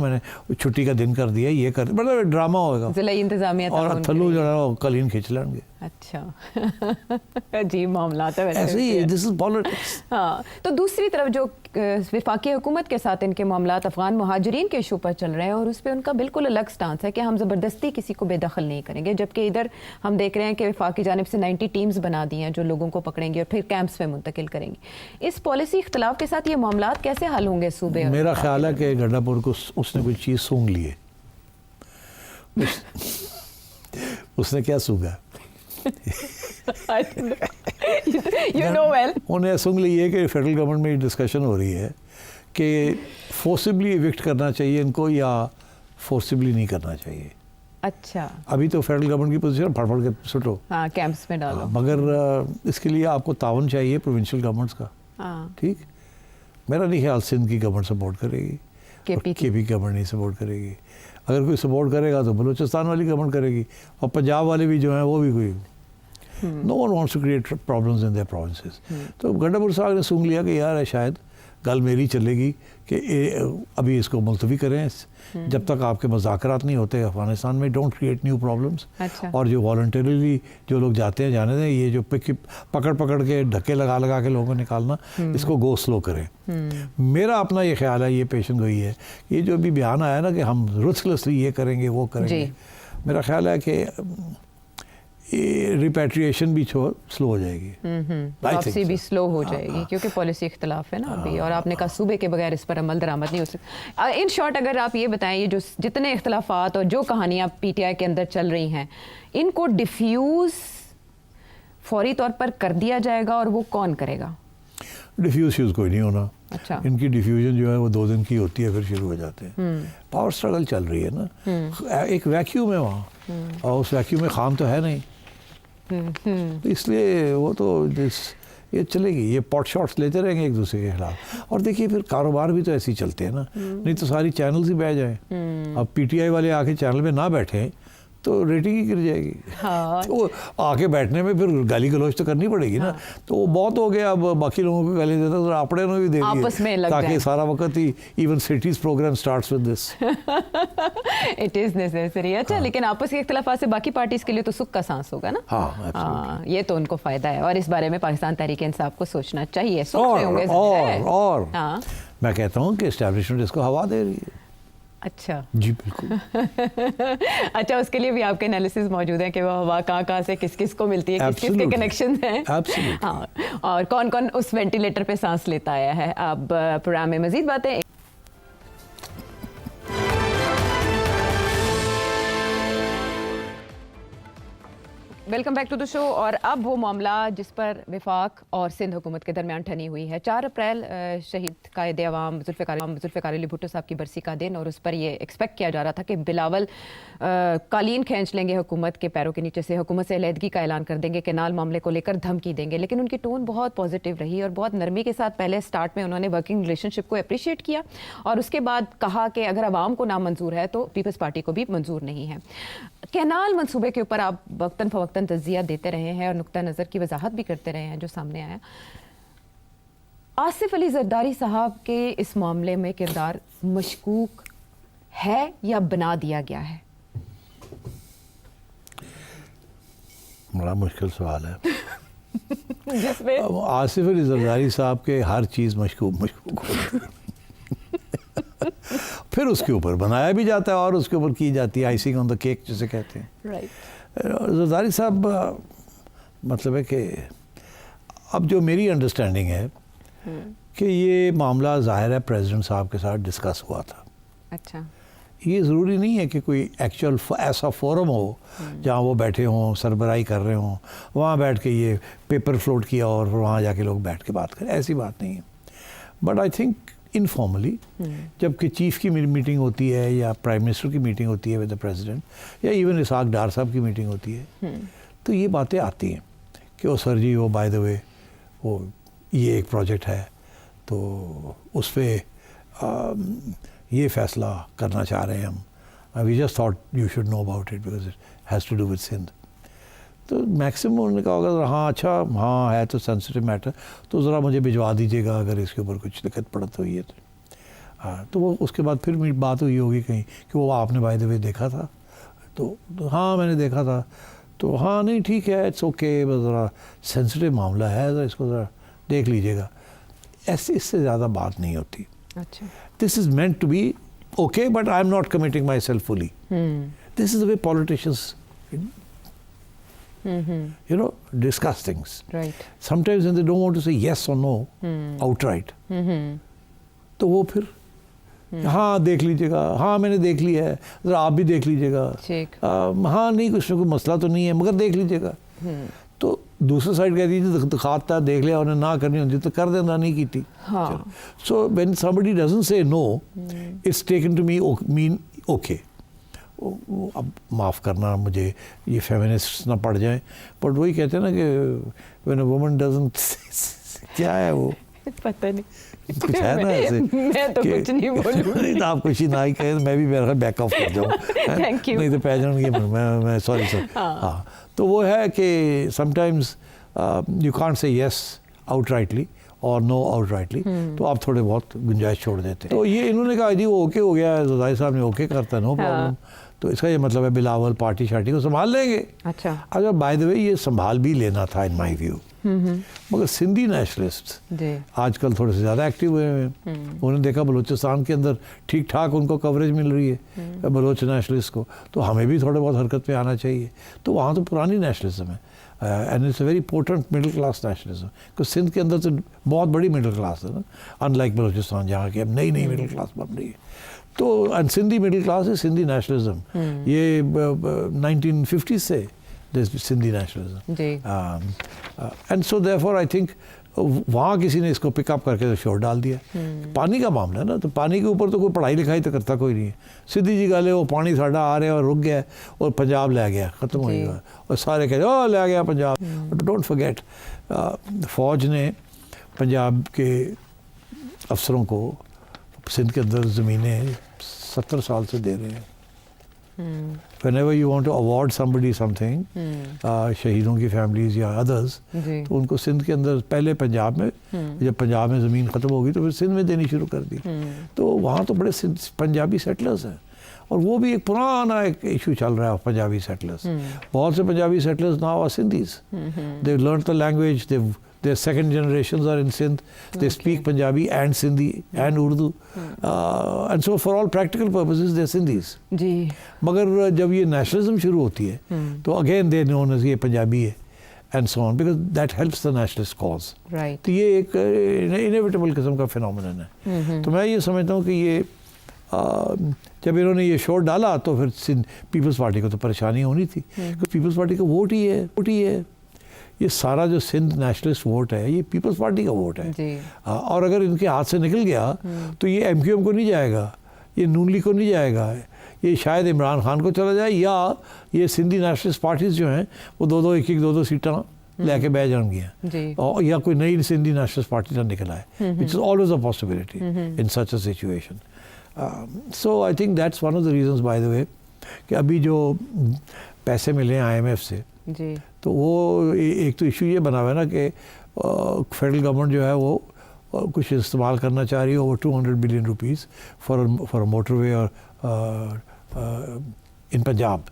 मैंने छुट्टी का दिन कर दिया, ये कर, मतलब ड्रामा होगा जिला इंतजामिया और ताउन थल्लू करेगी। जो है वो कलीन खींच लेंगे। अच्छा। अजीब मामला है वैसे। ऐसे ही दिस इज पॉलिटिक्स। हाँ, तो दूसरी तरफ जो वफाकी हुकूमत के साथ इनके मामलात अफगान मुहाजिरीन के इशू पर चल रहे हैं और उस पर उनका बिल्कुल अलग स्टांस है कि हम ज़बरदस्ती किसी को बेदखल नहीं करेंगे, जबकि इधर हम देख रहे हैं कि वफाक की जानिब से 90 टीम्स बना दी हैं जो लोगों को पकड़ेंगी और फिर कैंप्स में मुंतकिल करेंगी। इस पॉलिसी इख्तलाफ के साथ ये मामलात कैसे हल होंगे सूबे? मेरा ख्याल है कि गंडापुर को उसने कोई चीज़ सूंघ ली है। उसने क्या सूंघा? You know well. उन्हें सूंघ ली है कि फेडरल गवर्नमेंट में डिस्कशन हो रही है कि फोर्सिबली इविक्ट करना चाहिए इनको या फोर्सिबली नहीं करना चाहिए। अच्छा। अभी तो फेडरल गवर्नमेंट की पोजीशन फड़फड़ के सुटो, हाँ, कैंप्स में डालो। मगर इसके लिए आपको तावन चाहिए प्रोविंशियल गवर्नमेंट्स का। हाँ, ठीक, मेरा नहीं ख्याल सिंध की गवर्नमेंट सपोर्ट करेगी, केपी की। केपी गवर्नमेंट नहीं सपोर्ट करेगी। अगर कोई सपोर्ट करेगा तो बलूचिस्तान वाली गवर्नमेंट करेगी, और पंजाब वाले भी जो हैं वो भी कोई no one wants to create problems in their provinces. तो गंडापुर साहब ने सूंघ लिया कि यार शायद गल मेरी चलेगी कि अभी इसको मुलतवी करें जब तक आपके मुज़ाकरात नहीं होते अफगानिस्तान में, डोंट क्रिएट न्यू प्रॉब्लम्स। अच्छा। और जो वॉलंटरीली जो लोग जाते हैं जाने दें, ये जो पकड़ के धक्के लगा के लोगों को निकालना, इसको गो स्लो करें। मेरा अपना ये ख्याल है, ये पेशन गोई है, ये जो अभी बयान आया ना कि हम रुथलेसली ये करेंगे वो करेंगे, मेरा ख्याल है कि रिपैट्रिएशन भी स्लो हो जाएगी, वापसी भी स्लो हो जाएगी, क्योंकि पॉलिसी इख्तलाफ है ना अभी, और आपने कहा सूबे के बगैर इस पर अमल दरामद नहीं हो सकता। इन शॉर्ट अगर आप ये बताएं, ये जो जितने इख्तलाफात और जो कहानियाँ पीटीआई के अंदर चल रही हैं, इनको डिफ्यूज़ फौरी तौर पर कर दिया जाएगा और वो कौन करेगा? डिफ्यूज कोई नहीं होना। अच्छा। इनकी डिफ्यूजन जो है वो 2 दिन की होती है, फिर शुरू हो जाते हैं। पावर स्ट्रगल चल रही है ना, एक वैक्यूम है वहाँ, और उस वैक्यूम में खाम तो है नहीं, तो इसलिए वो तो ये चलेगी, ये पॉट शॉट्स लेते रहेंगे एक दूसरे के खिलाफ। और देखिए फिर कारोबार भी तो ऐसे ही चलते हैं ना, नहीं तो सारी चैनल्स ही बह जाए। अब पीटीआई वाले आके चैनल में ना बैठे तो रेटिंग ही गिर जाएगी। हाँ। तो आके बैठने में फिर गाली गलौज तो करनी पड़ेगी ना। तो वो बहुत हो गया, अब बाकी लोगों को गाली देता तो आपने भी दे आपस में लग ताकि जाए। सारा वक्त ही even cities program starts with this. It is necessary. अच्छा, लेकिन आपस के इख्तलाफात से बाकी पार्टीज के लिए तो सुख का सांस होगा ना। हाँ, absolutely। ये तो उनको फायदा है, और इस बारे में पाकिस्तान तहरीक इंसाफ को सोचना चाहिए। सोच रहे होंगे और हाँ। मैं कहता हूँ कि एस्टैब्लिशमेंट इसको हवा दे रही है। अच्छा। जी बिल्कुल। अच्छा, उसके लिए भी आपके एनालिसिस मौजूद हैं कि वो हवा कहाँ से किस किस को मिलती है, किस किस के Absolutely। कनेक्शन हैं। Absolutely। हाँ, और कौन कौन उस वेंटिलेटर पे सांस लेता आया है। अब प्रोग्राम में मजीद बातें। Welcome back to the show. और अब वो मामला जिस पर विफाक और सिंध हुकूमत के दरमियान ठनी हुई है। 4 अप्रैल शहीद कायद अवाम जुल्फ़िकार अली भुट्टो साहब की बरसी का दिन, और उस पर ये एक्सपेक्ट किया जा रहा था कि बिलावल कालीन खींच लेंगे हुकूमत के पैरों के नीचे से, हुकूमत से अलहदगी का ऐलान कर देंगे, केनाल मामले को लेकर धमकी देंगे। लेकिन उनकी टोन बहुत पॉजिटिव रही और बहुत नरमी के साथ पहले स्टार्ट में उन्होंने वर्किंग रिलेशनशिप को अप्रिशिएट किया और उसके बाद कहा कि अगर अवाम को ना मंजूर है तो पीपल्स पार्टी को भी मंजूर नहीं है। केनाल मंसूबे के ऊपर आप वक्तन फवक्तन तज़िया देते रहे हैं और नुक्ता नज़र की वजाहत भी करते रहे हैं जो सामने आया। आसिफ अली जरदारी साहब के इस मामले में किरदार मशकूक है या बना दिया गया है? बड़ा मुश्किल सवाल है। जिसमें आसिफ अली जरदारी साहब के हर चीज़ मशकूक होती है। फिर उसके ऊपर बनाया भी जाता है और उसके ऊपर की जाती है आइसिंग ऑन द केक जिसे कहते हैं। राइट। जरदारी साहब मतलब है कि अब जो मेरी अंडरस्टैंडिंग है कि ये मामला ज़ाहिर है प्रेसिडेंट साहब के साथ डिस्कस हुआ था। अच्छा। ये ज़रूरी नहीं है कि कोई एक्चुअल ऐसा फोरम हो जहाँ वो बैठे हों, सरबराही कर रहे हों, वहाँ बैठ के ये पेपर फ्लोट किया और वहाँ जाके लोग बैठ के बात करें, ऐसी बात नहीं है। बट आई थिंक इनफॉर्मली जबकि चीफ की मीटिंग होती है या प्राइम मिनिस्टर की मीटिंग होती है विद द प्रेसिडेंट या इवन इसाक डार साहब की मीटिंग होती है तो ये बातें आती हैं कि ओ सर जी वो बाय द वे वो ये एक प्रोजेक्ट है तो उस पर ये फैसला करना चाह रहे हैं हम, we just thought you should know about it because it has to do with Sindh. तो मैक्सिमम उन्होंने कहा होगा हाँ अच्छा हाँ है तो सेंसिटिव मैटर तो ज़रा मुझे भिजवा दीजिएगा अगर इसके ऊपर कुछ दिक्कत पड़त हुई है तो। हाँ तो वो उसके बाद फिर मेरी बात हुई होगी कहीं कि वो आपने बाय द वे देखा था तो हाँ मैंने देखा था तो हाँ नहीं ठीक है इट्स ओके बस ज़रा सेंसिटिव मामला है ज़रा इसको ज़रा देख लीजिएगा। ऐसे इससे ज़्यादा बात नहीं होती। अच्छा। This is meant to be okay but I am not committing myself fully. This is the way politicians you know, discuss things. Right. Sometimes when they don't want to say yes or no outright, तो वो फिर हाँ देख लीजिएगा, हाँ मैंने देख लिया है, ज़रा आप भी देख लीजिएगा, हाँ नहीं कुछ ना कोई मसला तो नहीं है मगर देख लीजिएगा। तो दूसरी साइड कह दीजिए दिखाता देख लिया उन्हें ना करनी होती तो कर देना नहीं की थी। So when somebody doesn't say no, it's taken to mean okay. अब माफ़ करना मुझे ये फेमिनिस्ट ना पड़ जाए बट वही कहते हैं ना कि व्हेन अ वुमन डजंट क्या है वो पता नहीं कुछ है ना ऐसे मैं तो कुछ नहीं बोलूँगी। नहीं तो आप कुछ ही ना ही कहें मैं भी मेरा बैक ऑफ कर जाऊँ नहीं तो पहचान ये मैं सॉरी सर। हाँ तो वो है कि sometimes you can't say yes outrightly और नो आउटराइटली तो आप थोड़े बहुत गुंजाइश छोड़ देते हैं। तो ये इन्होंने कहा जी वो ओके हो गया जरदारी साहब ने ओके करता नो प्रॉब्लम तो इसका ये मतलब है बिलावल पार्टी शार्टी को संभाल लेंगे। अच्छा। अगर बाय द वे ये संभाल भी लेना था इन माय व्यू मगर सिंधी नेशनलिस्ट आजकल थोड़े से ज़्यादा एक्टिव हुए हैं। उन्होंने देखा बलूचिस्तान के अंदर ठीक ठाक उनको कवरेज मिल रही है बलोच नेशनलिस्ट को तो हमें भी थोड़ा बहुत हरकत में आना चाहिए। तो वहाँ तो पुरानी नेशनलिज्म है and it's a very potent middle class nationalism क्योंकि सिंध के अंदर तो बहुत बड़ी मिडिल क्लास है ना अनलाइक बलूचिस्तान जहाँ की अब नई नई मिडिल क्लास बन रही है। तो एंड सिंधी मिडिल क्लास है सिंधी नेशनलिज्म ये 1950 से Sindhi nationalism and so therefore I think वहाँ किसी ने इसको पिकअप करके तो शोर डाल दिया। पानी का मामला है ना तो पानी के ऊपर तो कोई पढ़ाई लिखाई तो करता कोई नहीं है सीधी जी गल है वो पानी साढ़ा आ रहा है और रुक गया और पंजाब ले गया ख़त्म हो गया और सारे कहते ओ ले गया पंजाब। बट डोंट फॉरगेट फ़ौज ने पंजाब के अफसरों को सिंध के अंदर ज़मीनें 70 साल से दे रहे हैं। Whenever you want to award somebody something, शहीदों की फैमिलीज या अदर्स तो उनको सिंध के अंदर पहले पंजाब में जब पंजाब में ज़मीन ख़त्म होगी तो फिर सिंध में देनी शुरू कर दी। तो वहाँ तो बड़े पंजाबी सेटलर्स हैं और वो भी एक पुराना एक इशू चल रहा है पंजाबी सेटलर्स। बहुत से Punjabi settlers now are Sindhis they learn the language their second generations are in Sindh. They speak Punjabi and Sindhi and Urdu. And so for all practical purposes they're Sindhis. जी. मगर जब ये nationalism शुरू होती है तो again they're known as ये पंजाबी है and so on because that helps the nationalist cause. Right. तो ये एक inevitable किस्म का phenomenon है। तो मैं ये समझता हूँ कि ये जब इन्होंने ये शोर डाला तो फिर सिंध पीपल्स पार्टी को तो परेशानी होनी थी, क्योंकि पीपल्स पार्टी का वोट ही है। ये सारा जो सिंध नेशनलिस्ट वोट है ये पीपल्स पार्टी का वोट है जी। और अगर इनके हाथ से निकल गया तो ये एमक्यूएम को नहीं जाएगा, ये नून लीग को नहीं जाएगा, ये शायद इमरान खान को चला जाए, या ये सिंधी नेशनलिस्ट पार्टीज जो हैं वो दो दो सीटां लेके बैठ जाएंगी, और या कोई नई सिंधी नेशनलिस्ट पार्टी ना निकल आए, which is always a possibility in such a situation. So I think that's one of the reasons by the way कि अभी जो पैसे मिले हैं IMF से जी। तो वो एक तो इशू ये बना हुआ है ना कि फेडरल गवर्नमेंट जो है वो कुछ इस्तेमाल करना चाह रही है, over 200 billion rupees for a motorway और इन पंजाब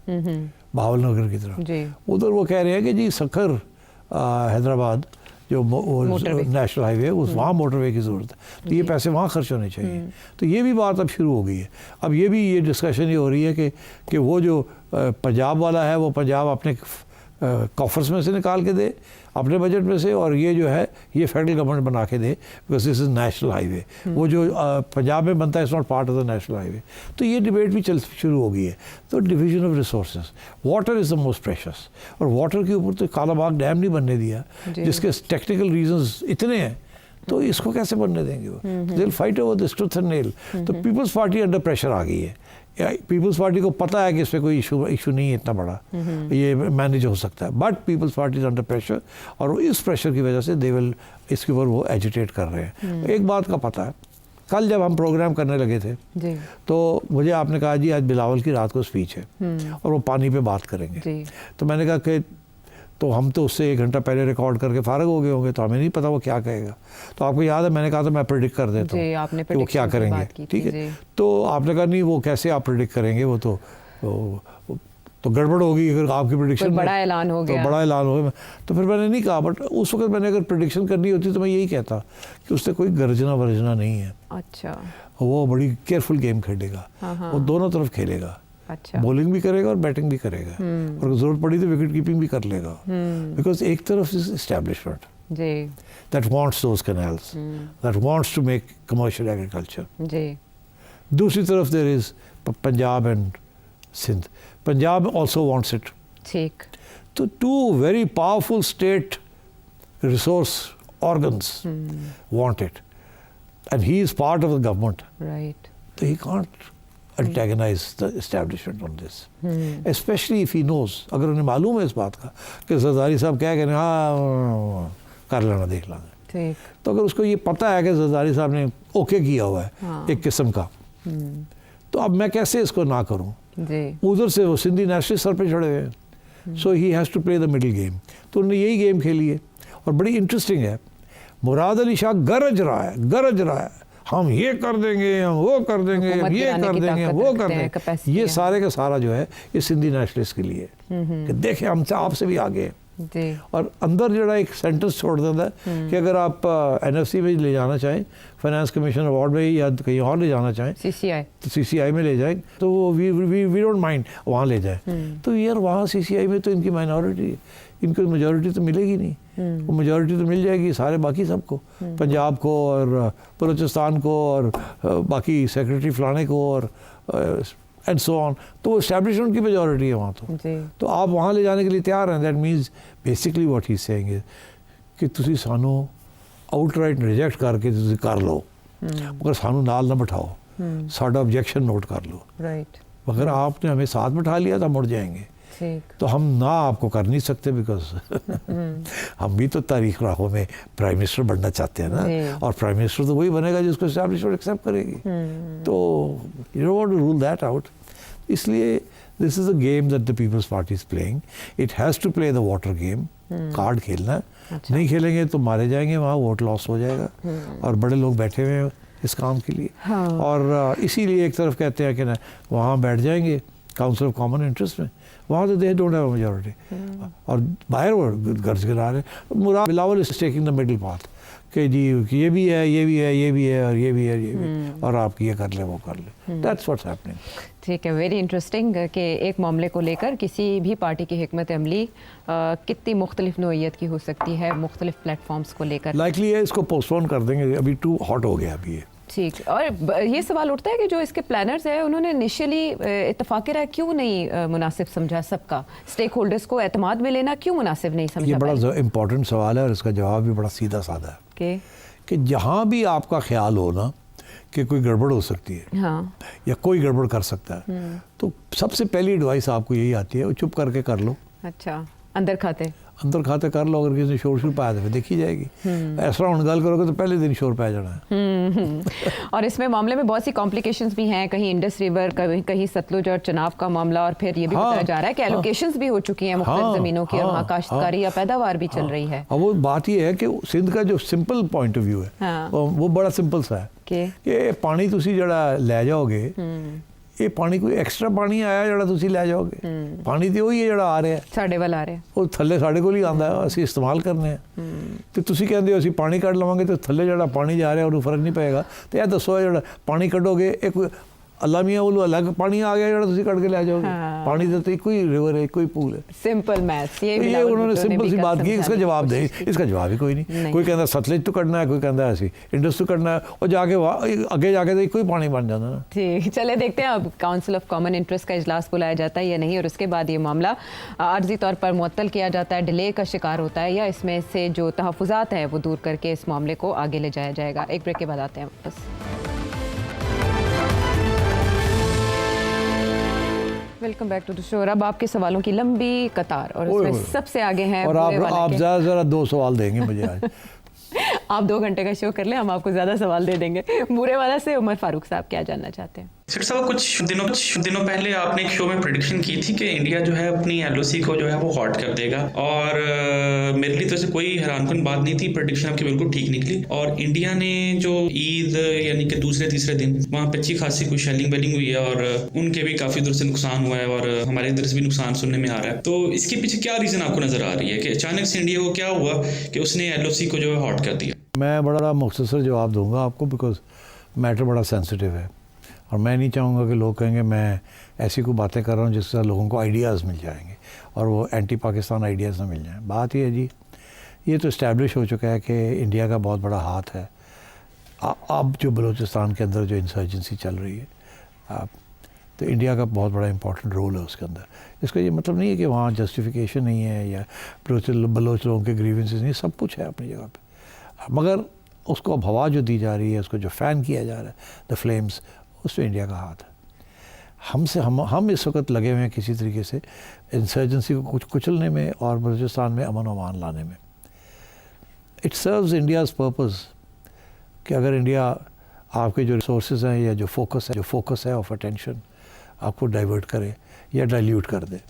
बहावलनगर की तरफ। उधर वो कह रहे हैं कि जी सखर हैदराबाद जो नेशनल हाईवे है वहाँ मोटरवे की ज़रूरत है, तो ये पैसे वहाँ खर्च होने चाहिए। तो ये भी बात अब शुरू हो गई है। अब ये डिस्कशन ये हो रही है कि वो जो पंजाब वाला है वो पंजाब अपने कॉफर्स में से निकाल के दे अपने बजट में से, और ये जो है ये फेडरल गवर्नमेंट बना के दे, because this is national highway. वो जो पंजाब में बनता है it's not part of the national highway. तो ये डिबेट भी शुरू हो गई है। तो division of resources, water is the most precious, और वाटर के ऊपर तो कालाबाग डैम नहीं बनने दिया जिसके टेक्निकल रीजंस इतने हैं, तो इसको कैसे बनने देंगे वो? They will fight over this tooth and nail. तो पीपल्स पार्टी अंडर प्रेशर आ गई है। पीपल्स पार्टी को पता है कि इस पर कोई इशू नहीं है इतना बड़ा, ये मैनेज हो सकता है, but People's Party is under pressure, और इस प्रेशर की वजह से दे विल इसके ऊपर वो एजिटेट कर रहे हैं। एक बात का पता है, कल जब हम प्रोग्राम करने लगे थे तो मुझे आपने कहा जी आज बिलावल की रात को स्पीच है और वो पानी पे बात करेंगे। तो मैंने कहा कि तो हम तो उससे 1 घंटा पहले रिकॉर्ड करके फारग हो गए होंगे, तो हमें नहीं पता वो क्या कहेगा। तो आपको याद है मैंने कहा था मैं प्रिडिक्ट कर देता हूँ कि वो क्या करेंगे, ठीक है। तो आपने कहा नहीं वो कैसे आप प्रिडिक्ट करेंगे, वो तो गड़बड़ होगी अगर आपकी प्रिडिक्शन बड़ा ऐलान हो गया, तो बड़ा ऐलान हो गया। तो फिर मैंने नहीं कहा, बट उस वक्त मैंने अगर प्रिडिक्शन करनी होती तो मैं यही कहता कि उससे कोई गर्जना वर्जना नहीं है। अच्छा, वो बड़ी केयरफुल गेम खेलेगा, वो दोनों तरफ खेलेगा। अच्छा, बॉलिंग भी करेगा और बैटिंग भी करेगा, और जरूरत पड़ी तो विकेट कीपिंग भी कर लेगा, बिकॉज एक तरफ is establishment that wants those canals, that wants to make commercial agriculture. दूसरी तरफ there is Punjab and Sindh. Punjab also wants it, ठीक। तो two very powerful state resource organs want it, and he is part of the government, right. तो he can't antagonize the establishment on this, especially if he knows, अगर उन्हें मालूम है इस बात का कि जरदारी साहब क्या कह रहे हैं, हाँ कर लेना देख लेंगे, तो अगर उसको ये पता है कि जरदारी साहब ने ओके किया हुआ है एक किस्म का, तो अब मैं कैसे इसको ना करूं। उधर से वो सिंधी नेशनल सर पे चढ़े हुए हैं, so he has to play the middle game. तो उन्होंने यही गेम खेली है, और बड़ी इंटरेस्टिंग है। मुराद अली शाह गरज रहा है, हम ये कर देंगे, हम वो कर देंगे, हम ये कर देंगे, वो कर देंगे। ये सारे का सारा जो है ये सिंधी नेशनलिस्ट के लिए कि देखें हम आपसे भी आगे हैं। और अंदर जरा एक सेंटेंस छोड़ देता है कि अगर आप NFC में ले जाना चाहें, फाइनेंस कमीशन अवार्ड में या कहीं और ले जाना चाहें, तो CCI में ले जाएं, तो वो वी डोंट माइंड वहाँ ले जाएं। तो यार वहाँ CCI में तो इनकी माइनॉरिटी है, इनको मेजॉरिटी तो मिलेगी नहीं, वो मेजॉरिटी तो मिल जाएगी सारे बाकी सबको, पंजाब को और बलूचिस्तान को और बाकी सेक्रेटरी फलाने को और एंड सो ऑन। तो वो एस्टैब्लिशमेंट की मेजॉरिटी है वहाँ तो आप वहाँ ले जाने के लिए तैयार हैं। That means basically what he saying is कि तुसी सानू आउटराइट रिजेक्ट करके तुसी कर लो, मगर सानू नाल ना बिठाओ, साडा ऑब्जेक्शन नोट कर लो, राइट। मगर आपने हमें साथ बिठा लिया तो मुड़ जाएंगे, तो हम ना आपको कर नहीं सकते, बिकॉज हम भी तो तारीख राहों में प्राइम मिनिस्टर बनना चाहते हैं ना, और प्राइम मिनिस्टर तो वही बनेगा जिसको एस्टैब्लिशमेंट एक्सेप्ट करेगी। तो you don't want to rule that out. इसलिए this is a game that the Peoples Party is playing. It has to play the water game, card खेलना है। अच्छा। नहीं खेलेंगे तो मारे जाएंगे, वहाँ वोट लॉस हो जाएगा, और बड़े लोग बैठे हुए हैं इस काम के लिए। हाँ। और इसीलिए एक तरफ कहते हैं कि ना वहाँ बैठ जाएंगे काउंसिल ऑफ कॉमन इंटरेस्ट में, वहाँ तो they don't have a majority, और बाहर वो गर्ज गिरा रहे। Murad Bilawal is taking the middle path कि जी ये भी है, ये भी है, ये भी है, और ये भी है, ये भी, और आप ये कर ले, वो कर ले। That's what's happening. ठीक है, वेरी इंटरेस्टिंग कि एक मामले को लेकर किसी भी पार्टी की हिकमत अमली कितनी मुख्तलिफ नोयत की हो सकती है मुख्तलिफ प्लेटफॉर्म्स को लेकर। लाइकली है इसको पोस्टपोन कर देंगे, अभी टू हॉट हो गया अभी ये। ठीक। और ये सवाल उठता है कि जो इसके प्लानर्स हैं उन्होंने इनिशियली इत्तेफाक राय क्यों नहीं मुनासिब समझा, सबका स्टेक होल्डर्स को एतमाद में लेना क्यों मुनासिब नहीं समझा? ये बड़ा इम्पोर्टेंट सवाल है और इसका जवाब भी बड़ा सीधा साधा है कि जहाँ भी आपका ख्याल हो ना कि कोई गड़बड़ हो सकती है, हाँ, या कोई गड़बड़ कर सकता है, तो सबसे पहली एडवाइस आपको यही आती है, वो चुप करके कर लो। अच्छा, अंदर खाते कर लो। अगर किसी ने शोर पाया तो फिर देखी जाएगी। ऐसा हम गल करोगे तो पहले दिन शोर पाया जाना है। और इसमें मामले में बहुत सी कॉम्प्लिकेशंस भी हैं, कहीं इंडस रिवर, कहीं सतलुज और चनाब का मामला, और फिर ये भी बताया जा रहा है कि एलोकेशंस भी हो चुकी हैं मुख्तलिफ जमीनों की, और वहाँ काश्तकारी या पैदावार भी चल रही है। अब वो बात ये है कि सिंध का जो सिंपल पॉइंट ऑफ व्यू है वो बड़ा सिंपल सा है कि पानी तुसी जड़ा ले जाओगे, ये पानी कोई एक्स्ट्रा पानी आया जड़ा तुसी ले जाओगे, पानी तो वही है जड़ा आ रहा है, साढ़े वाल आ रहा है, वो थल्ले साढ़े कोल ही आंदा है, ਅਸੀਂ इस्तेमाल करने हैं। तो तुसी कहंदे हो ਅਸੀਂ पानी ਕੱਢ ਲਵਾਂਗੇ तो थल्ले जड़ा पानी जा रहा है ਉਹਨੂੰ फर्क नहीं पएगा। तो यह दसो जड़ा पानी ਕੱਢੋਗੇ एक अल्लाह मियाँ वो अलग पानी आ गया जड़ा तुसी कट के ले जाओगे। पानी तो एक ही रिवर है, एक ही पूल है। Simple maths. ये उन्होंने सिंपल सी बात की, इसका जवाब दे, इसका जवाब ही कोई नहीं। कोई कहता सतलुज तो कटना है, कोई कहता है इंडस तो कटना है, और जाके आगे जाके तो एक ही पानी बन जाता ना। ठीक, चले देखते हैं अब काउंसिल ऑफ कॉमन इंटरेस्ट का इजलास बुलाया जाता है या नहीं, और उसके बाद ये मामला आर्जी तौर पर मुअत्तल किया जाता है, डिले का शिकार होता है, या इसमें से जो तहफ़्फ़ुज़ात हैं वो दूर करके इस मामले को आगे ले जाया जाएगा। एक ब्रेक के बाद आते हैं वापस। Welcome back to the show. अब आपके सवालों की लंबी कतार, और इसमें सबसे आगे हैं और आप ज़रा 2 सवाल देंगे मुझे आज। आप 2 घंटे का शो कर लें, हम आपको ज़्यादा सवाल दे देंगे। बुरे वाला से उमर फारूक साहब क्या जानना चाहते हैं? सेठ साहब, कुछ दिनों पहले आपने एक शो में प्रेडिक्शन की थी कि इंडिया जो है अपनी एलओसी को जो है वो हॉट कर देगा, और मेरे लिए तो ऐसे कोई हैरानकुन बात नहीं थी, प्रेडिक्शन आपकी बिल्कुल ठीक निकली। और इंडिया ने जो ईद यानी कि दूसरे तीसरे दिन वहाँ पे अच्छी खासी कोई शेलिंग वेलिंग हुई है, और उनके भी काफ़ी दूर से नुकसान हुआ है, और हमारे इधर से भी नुकसान सुनने में आ रहा है। तो इसके पीछे क्या रीज़न आपको नज़र आ रही है कि अचानक से इंडिया को क्या हुआ कि उसने एलओसी को जो है हॉट कर दिया? मैं बड़ा मुख्तसर जवाब दूंगा आपको, बिकॉज मैटर बड़ा सेंसिटिव है, और मैं नहीं चाहूँगा कि लोग कहेंगे मैं ऐसी कोई बातें कर रहा हूँ जिससे लोगों को आइडियाज़ मिल जाएंगे और वो एंटी पाकिस्तान आइडियाज़ ना मिल जाएं। बात ये है जी, ये तो इस्टेब्लिश हो चुका है कि इंडिया का बहुत बड़ा हाथ है। अब जो बलूचिस्तान के अंदर जो इंसर्जेंसी चल रही है, तो इंडिया का बहुत बड़ा इंपॉर्टेंट रोल है उसके अंदर। इसका ये मतलब नहीं है कि वहाँ जस्टिफिकेशन नहीं है या बलोच लोगों के ग्रीवेंसेस नहीं, सब कुछ है अपनी जगह पे, मगर उसको अब हवा जो दी जा रही है, उसको जो फ़ैन किया जा रहा है, द फ्लेम्स, उसमें इंडिया का हाथ है। हम इस वक्त लगे हुए हैं किसी तरीके से इंसर्जेंसी को कुचलने में और बलूचिस्तान में अमन अमान लाने में। इट सर्व्स इंडियाज़ पर्पस कि अगर इंडिया आपके जो रिसोर्सेज हैं या जो फोकस है ऑफ अटेंशन आपको डाइवर्ट करे या डाइल्यूट कर दे।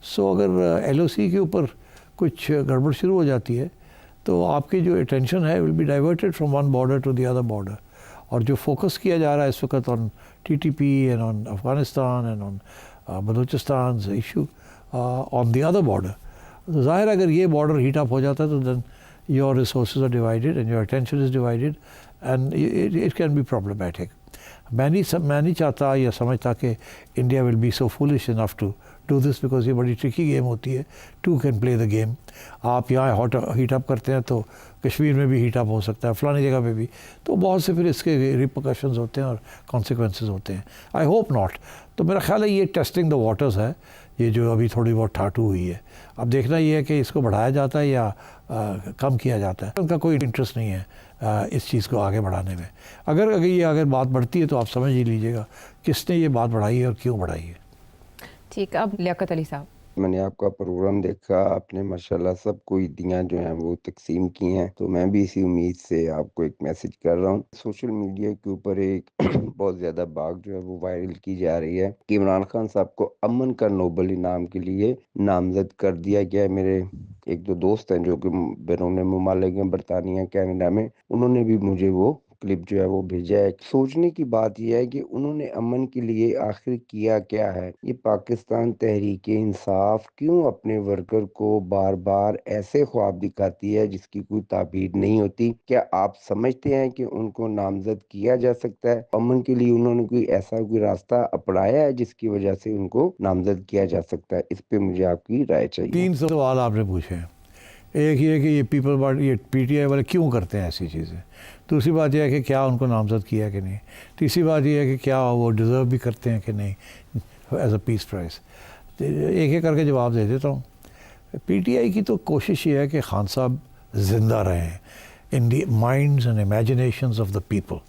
सो अगर एलओसी के ऊपर कुछ गड़बड़ शुरू हो जाती है तो आपकी जो अटेंशन है will be diverted from one border to the other border, और जो फोकस किया जा रहा है इस वक्त on TTP and on Afghanistan and on Balochistan issue on the other border, तो ज़ाहिर अगर ये बॉर्डर हीट अप हो जाता है तो then your resources are divided and your attention is divided and it can be problematic. मैं नहीं चाहता या समझता कि India will be so foolish enough to do this, because ये बड़ी ट्रिकी गेम होती है। Two can play the game. आप यहाँ हीट अप करते हैं तो कश्मीर में भी हीट अप हो सकता है, फलानी जगह पे भी, तो बहुत से फिर इसके रिपरकशंस होते हैं और कॉन्सिक्वेंसेस होते हैं। I hope not. तो मेरा ख्याल है ये टेस्टिंग द वाटर्स है, ये जो अभी थोड़ी बहुत ठाटू हुई है। अब देखना ये है कि इसको बढ़ाया जाता है या कम किया जाता है। उनका कोई इंटरेस्ट नहीं है इस चीज़ को आगे बढ़ाने में। अगर बात बढ़ती है तो आप समझ ही लीजिएगा किसने ये बात बढ़ाई है और क्यों बढ़ाई है। ठीक, अब लियाकत अली साहब। मैंने आपका प्रोग्राम देखा, आपने माशाल्लाह सबको ईदियाँ जो हैं वो तकसीम की हैं, तो मैं भी इसी उम्मीद से आपको एक मैसेज कर रहा हूँ। सोशल मीडिया के ऊपर एक बहुत ज़्यादा बात जो है वो वायरल की जा रही है कि इमरान खान साहब को अमन का नोबल इनाम के लिए नामजद कर दिया गया है। मेरे एक दो दोस्त हैं जो कि बैरून मुमालिक हैं, बरतानिया, कनाडा में, उन्होंने भी मुझे वो क्लिप जो है वो भेजा है। सोचने की बात यह है कि उन्होंने अमन के लिए आखिर किया क्या है। ये पाकिस्तान तहरीक इंसाफ क्यों अपने वर्कर को बार बार ऐसे ख्वाब दिखाती है जिसकी कोई ताबीर नहीं होती। क्या आप समझते हैं कि उनको नामजद किया जा सकता है? अमन के लिए उन्होंने कोई रास्ता अपनाया है जिसकी वजह से उनको नामजद किया जा सकता है? इस पे मुझे आपकी राय चाहिए। 3 सवाल आपने पूछे हैं। एक ये कि ये पीपल पार्टी, ये पीटीआई वाले क्यों करते हैं ऐसी चीज़ें। दूसरी बात यह है कि क्या उनको नामजद किया कि नहीं। तीसरी बात यह है कि क्या वो डिज़र्व भी करते हैं कि नहीं एज अ पीस प्राइज़। एक एक करके जवाब दे देता हूँ। पीटीआई की तो कोशिश ये है कि खान साहब ज़िंदा रहें in the minds and imaginations of the people.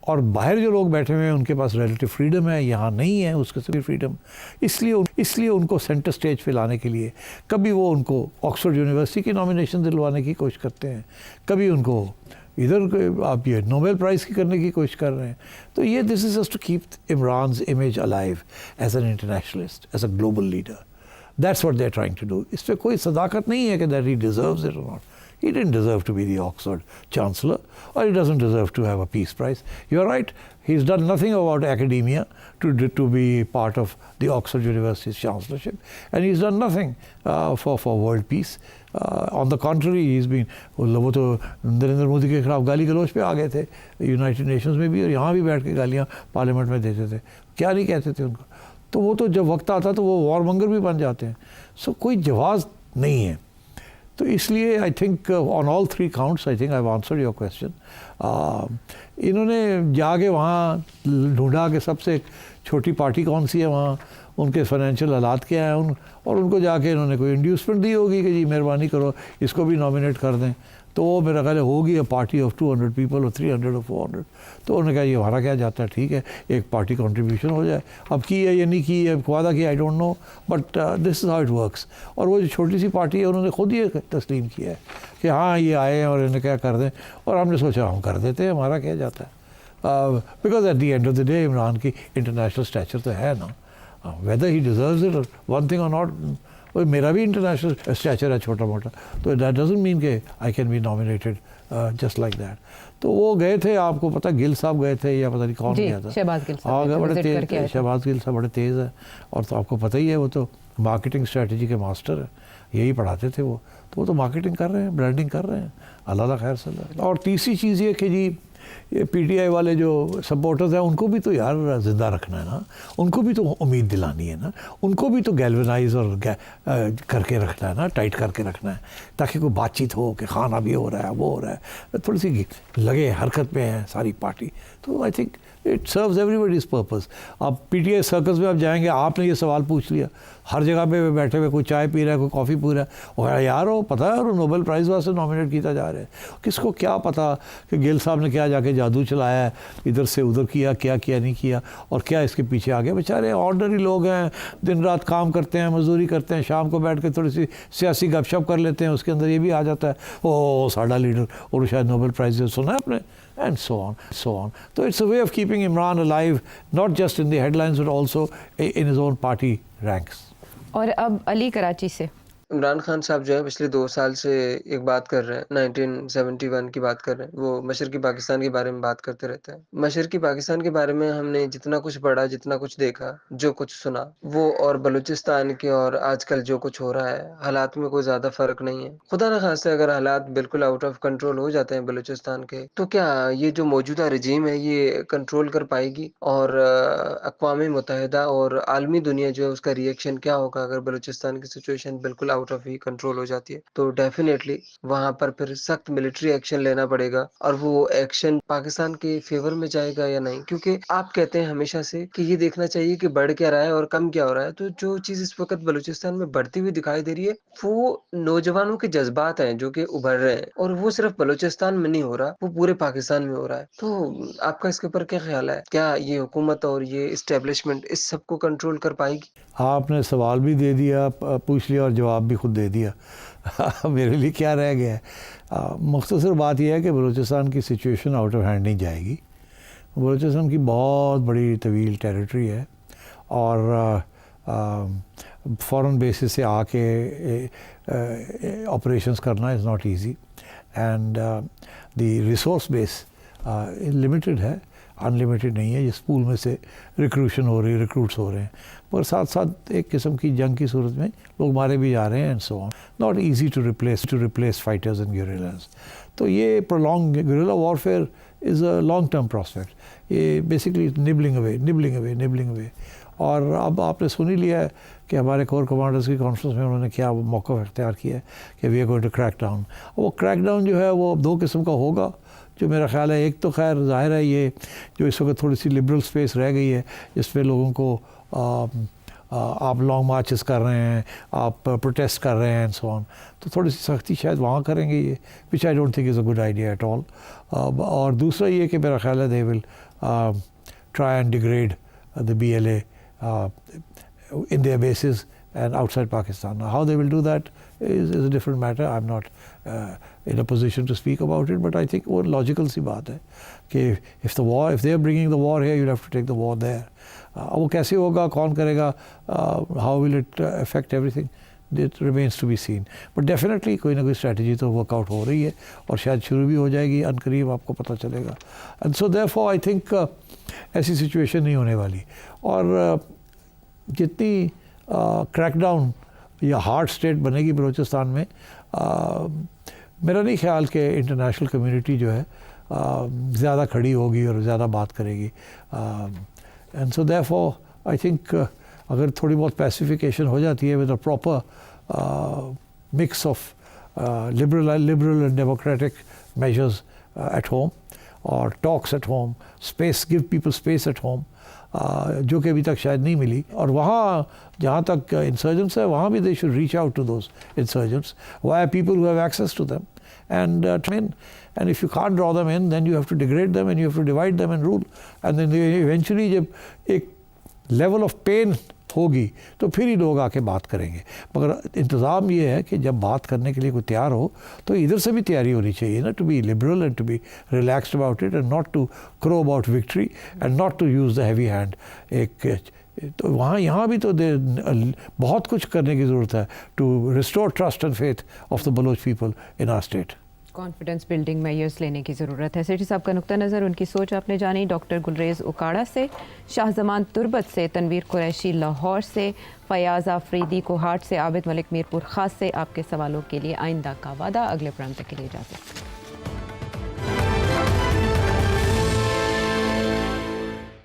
और बाहर जो लोग बैठे हुए हैं उनके पास रिलेटिव फ्रीडम है, यहाँ नहीं है उसके से भी फ्रीडम। इसलिए उनको सेंटर स्टेज पे लाने के लिए कभी वो उनको ऑक्सफोर्ड यूनिवर्सिटी की नॉमिनेशन दिलवाने की कोशिश करते हैं, कभी उनको इधर आप ये नोबेल प्राइज़ की करने की कोशिश कर रहे हैं। तो ये this is just to keep Imran's image alive as an internationalist, as a global leader. That's what they are trying to do. इस पर कोई सदाकत नहीं है कि दैट ही डिजर्व्स इट और not. He didn't deserve to be the Oxford Chancellor, or he doesn't deserve to have a peace prize. You're right, he's done nothing about academia to be part of the Oxford University's chancellorship, and he's done nothing for world peace. On the contrary, he's been, वो तो नरेंद्र मोदी के खिलाफ गाली गलौज पे आ गए थे United Nations में भी, और यहाँ भी बैठ के गालियाँ पार्लियामेंट में देते थे। क्या नहीं कहते थे उनको। तो वो तो जब वक्त आता तो वो वॉरमंगर भी बन जाते हैं। सो कोई जवाब नहीं है। तो इसलिए I think on all three counts I think I have answered your question. इन्होंने जाके वहाँ ढूंढा कि सबसे छोटी पार्टी कौन सी है वहाँ, उनके फाइनेंशियल हालात क्या है और उनको जाके इन्होंने कोई इंड्यूसमेंट दी होगी कि जी मेहरबानी करो इसको भी नॉमिनेट कर दें। तो वो मेरा ख्याल होगी अ पार्टी ऑफ 200 पीपल और 300 और 400। तो उन्होंने कहा ये हमारा क्या जाता है, ठीक है एक पार्टी कंट्रीब्यूशन हो जाए। अब की है या नहीं की है, वादा किया, I don't know, but this is how it works. और वो जो छोटी सी पार्टी है उन्होंने खुद ये तस्लीम किया है कि हाँ ये आए हैं और इन्हें क्या कर दें, और हमने सोचा हम कर देते हैं, हमारा क्या जाता है। Because at the end of the day Imran की इंटरनेशनल स्टैचर तो है ना, weather he deserves it one thing और नॉट। और मेरा भी इंटरनेशनल स्टैचर है छोटा मोटा, तो दैट डजंट मीन कि I can be nominated just like that. तो वो गए थे, आपको पता गिल साहब गए थे या पता नहीं कौन गया था, शहबाज गिल साहब। हाँ बड़े तेज, शहबाज गिल साहब बड़े तेज़ है, और तो आपको पता ही है वो तो मार्केटिंग स्ट्रेटजी के मास्टर है, यही पढ़ाते थे वो। तो वो तो मार्केटिंग कर रहे हैं, ब्रांडिंग कर रहे हैं, अल्लाह खैर सल्ला। और तीसरी चीज़ ये कि जी ये पीटीआई वाले जो सपोर्टर्स हैं उनको भी तो यार ज़िंदा रखना है ना, उनको भी तो उम्मीद दिलानी है ना, उनको भी तो गैल्वनाइज और करके रखना है ना, टाइट करके रखना है, ताकि कोई बातचीत हो कि खाना भी हो रहा है, वो हो रहा है, थोड़ी सी लगे हरकत में है सारी पार्टी। तो I think it serves everybody's purpose. आप पीटीआई सर्कस में आप जाएंगे, आपने ये सवाल पूछ लिया, हर जगह पे बैठे हुए कोई चाय पी रहा है, कोई कॉफ़ी पी रहा है, और यार वो पता है और नोबेल प्राइज़ वास्ते नॉमिनेट किया जा रहा है। किसको क्या पता कि गिल साहब ने क्या जाके जादू चलाया है, इधर से उधर किया, क्या किया नहीं किया, और क्या इसके पीछे आ गया। बेचारे ऑर्डनरी लोग हैं, दिन रात काम करते हैं, मजदूरी करते हैं, शाम को बैठ के थोड़ी सी सियासी गपशप कर लेते हैं, उसके अंदर ये भी आ जाता है ओ साडा लीडर और शायद नोबेल प्राइज़ सुना है आपने, and so on. So it's a way of keeping Imran alive, not just in the headlines but also in his own party ranks. और अब अली कराची से। इमरान खान साहब जो है पिछले 2 साल से एक बात कर रहे हैं, 1971 की बात कर रहे हैं। वो मशरकी पाकिस्तान के बारे में बात करते रहते हैं। मशरकी पाकिस्तान के बारे में हमने जितना कुछ पढ़ा, जितना कुछ देखा, जो कुछ सुना, वो और बलूचिस्तान के और आजकल जो कुछ हो रहा है, हालात में कोई ज़्यादा फ़र्क नहीं है। खुदा न खास्ते अगर हालात बिल्कुल आउट ऑफ कंट्रोल हो जाते हैं बलूचिस्तान के, तो क्या ये जो मौजूदा रजीम है ये कंट्रोल कर पाएगी? और अक़वाम मुत्तहिदा और आलमी दुनिया जो है उसका रिएक्शन क्या होगा अगर बलूचिस्तान की सिचुएशन बिल्कुल आउट ऑफ ही कंट्रोल हो जाती है? तो डेफिनेटली वहां पर फिर सख्त मिलिट्री एक्शन लेना पड़ेगा, और वो एक्शन पाकिस्तान के फेवर में जाएगा या नहीं, क्योंकि आप कहते हैं हमेशा से कि ये देखना चाहिए कि बढ़ क्या रहा है और कम क्या हो रहा है। तो जो चीज इस वक्त बलूचिस्तान में बढ़ती हुई दिखाई दे रही है वो नौजवानों के जज्बात हैं जो कि उभर रहे हैं, और वो सिर्फ बलूचिस्तान में नहीं हो रहा, वो पूरे पाकिस्तान में हो रहा है। तो आपका इसके ऊपर क्या ख्याल है? क्या ये हुकूमत और ये इस्टेब्लिशमेंट इस सब को कंट्रोल कर पाएगी? आपने सवाल भी दे दिया, पूछ लिया, और जवाब भी खुद दे दिया। मेरे लिए क्या रह गया है? मुख्तसर बात यह है कि बलूचिस्तान की सिचुएशन आउट ऑफ हैंड नहीं जाएगी। बलूचिस्तान की बहुत बड़ी तवील टेरिटरी है, और फॉरेन बेसिस से आके ऑपरेशंस करना is not easy, and the resource base limited है, अनलिमिटेड नहीं है। जिस पूल में से रिक्रूशन हो रही, रिक्रूट्स हो रहे हैं, पर साथ साथ एक किस्म की जंग की सूरत में लोग मारे भी जा रहे हैं, and so on. Not easy to replace fighters and guerrillas. तो ये prolong guerrilla warfare is a long term prospect. ये बेसिकली निबलिंग अवे। और अब आपने सुन ही लिया है कि हमारे कोर कमांडर्स की कॉन्फ्रेंस में उन्होंने क्या मौका इख्तियार किया है कि we are going to crack down. वो क्रैक डाउन जो है वो दो किस्म का होगा, जो मेरा ख्याल है एक तो खैर ज़ाहिर है ये जो इस वक्त थोड़ी सी लिबरल स्पेस रह गई है जिसमें लोगों को आप लॉन्ग मार्चेस कर रहे हैं, आप प्रोटेस्ट कर रहे हैं एंड सो ऑन, तो थोड़ी सी सख्ती शायद वहाँ करेंगे ये, which I don't think is a good idea at all. और दूसरा ये कि मेरा ख्याल है they will try and degrade the BLA in their bases and outside Pakistan. Now, how they will do that is a different matter. I'm not in a position to speak about it, but I think वो logical सी बात है कि if they are bringing the war here, you'll have to take the war there. वो कैसे होगा, कौन करेगा, how will it affect everything? It remains to be seen. But definitely कोई ना कोई strategy तो workout हो रही है और शायद शुरू भी हो जाएगी, अनकरीब आपको पता चलेगा। And so therefore I think ऐसी situation नहीं होने वाली। और जितनी क्रैकडाउन या हार्ड स्टेट बनेगी बलूचिस्तान में, मेरा नहीं ख्याल कि इंटरनेशनल कम्युनिटी जो है ज़्यादा खड़ी होगी और ज़्यादा बात करेगी। And so therefore I think अगर थोड़ी बहुत पैसिफिकेशन हो जाती है with a proper mix of liberal and democratic measures at home और talks at home, space, give people space at home, जो कि अभी तक शायद नहीं मिली। और वहाँ जहाँ तक इंसर्जेंट्स है वहाँ भी they should reach out to those insurgents via people who have access to them and if you can't draw them in, then you have to degrade them and you have to divide them and rule, and then eventually जब एक level of pain होगी तो फिर ही लोग आके बात करेंगे। मगर इंतज़ाम ये है कि जब बात करने के लिए कोई तैयार हो तो इधर से भी तैयारी होनी चाहिए ना, to be liberal and to be relaxed about it and not to crow about victory and not to use the heavy hand. एक तो वहाँ यहाँ भी तो बहुत कुछ करने की ज़रूरत है to restore trust and faith of the Baloch people in our state. Confidence building measures लेने की ज़रूरत है। सेठी साहब का नुक्ता नज़र, उनकी सोच आपने जानी। डॉक्टर गुलरेज़ उकाड़ा से, शाहजमान तुर्बत से, तनवीर कुरैशी लाहौर से, फयाज़ आफरीदी कोहाट से, आबिद मलिक मीरपुर ख़ास से आपके सवालों के लिए आइंदा का वादा। अगले प्रोग्राम तक के लिए इजाज़त।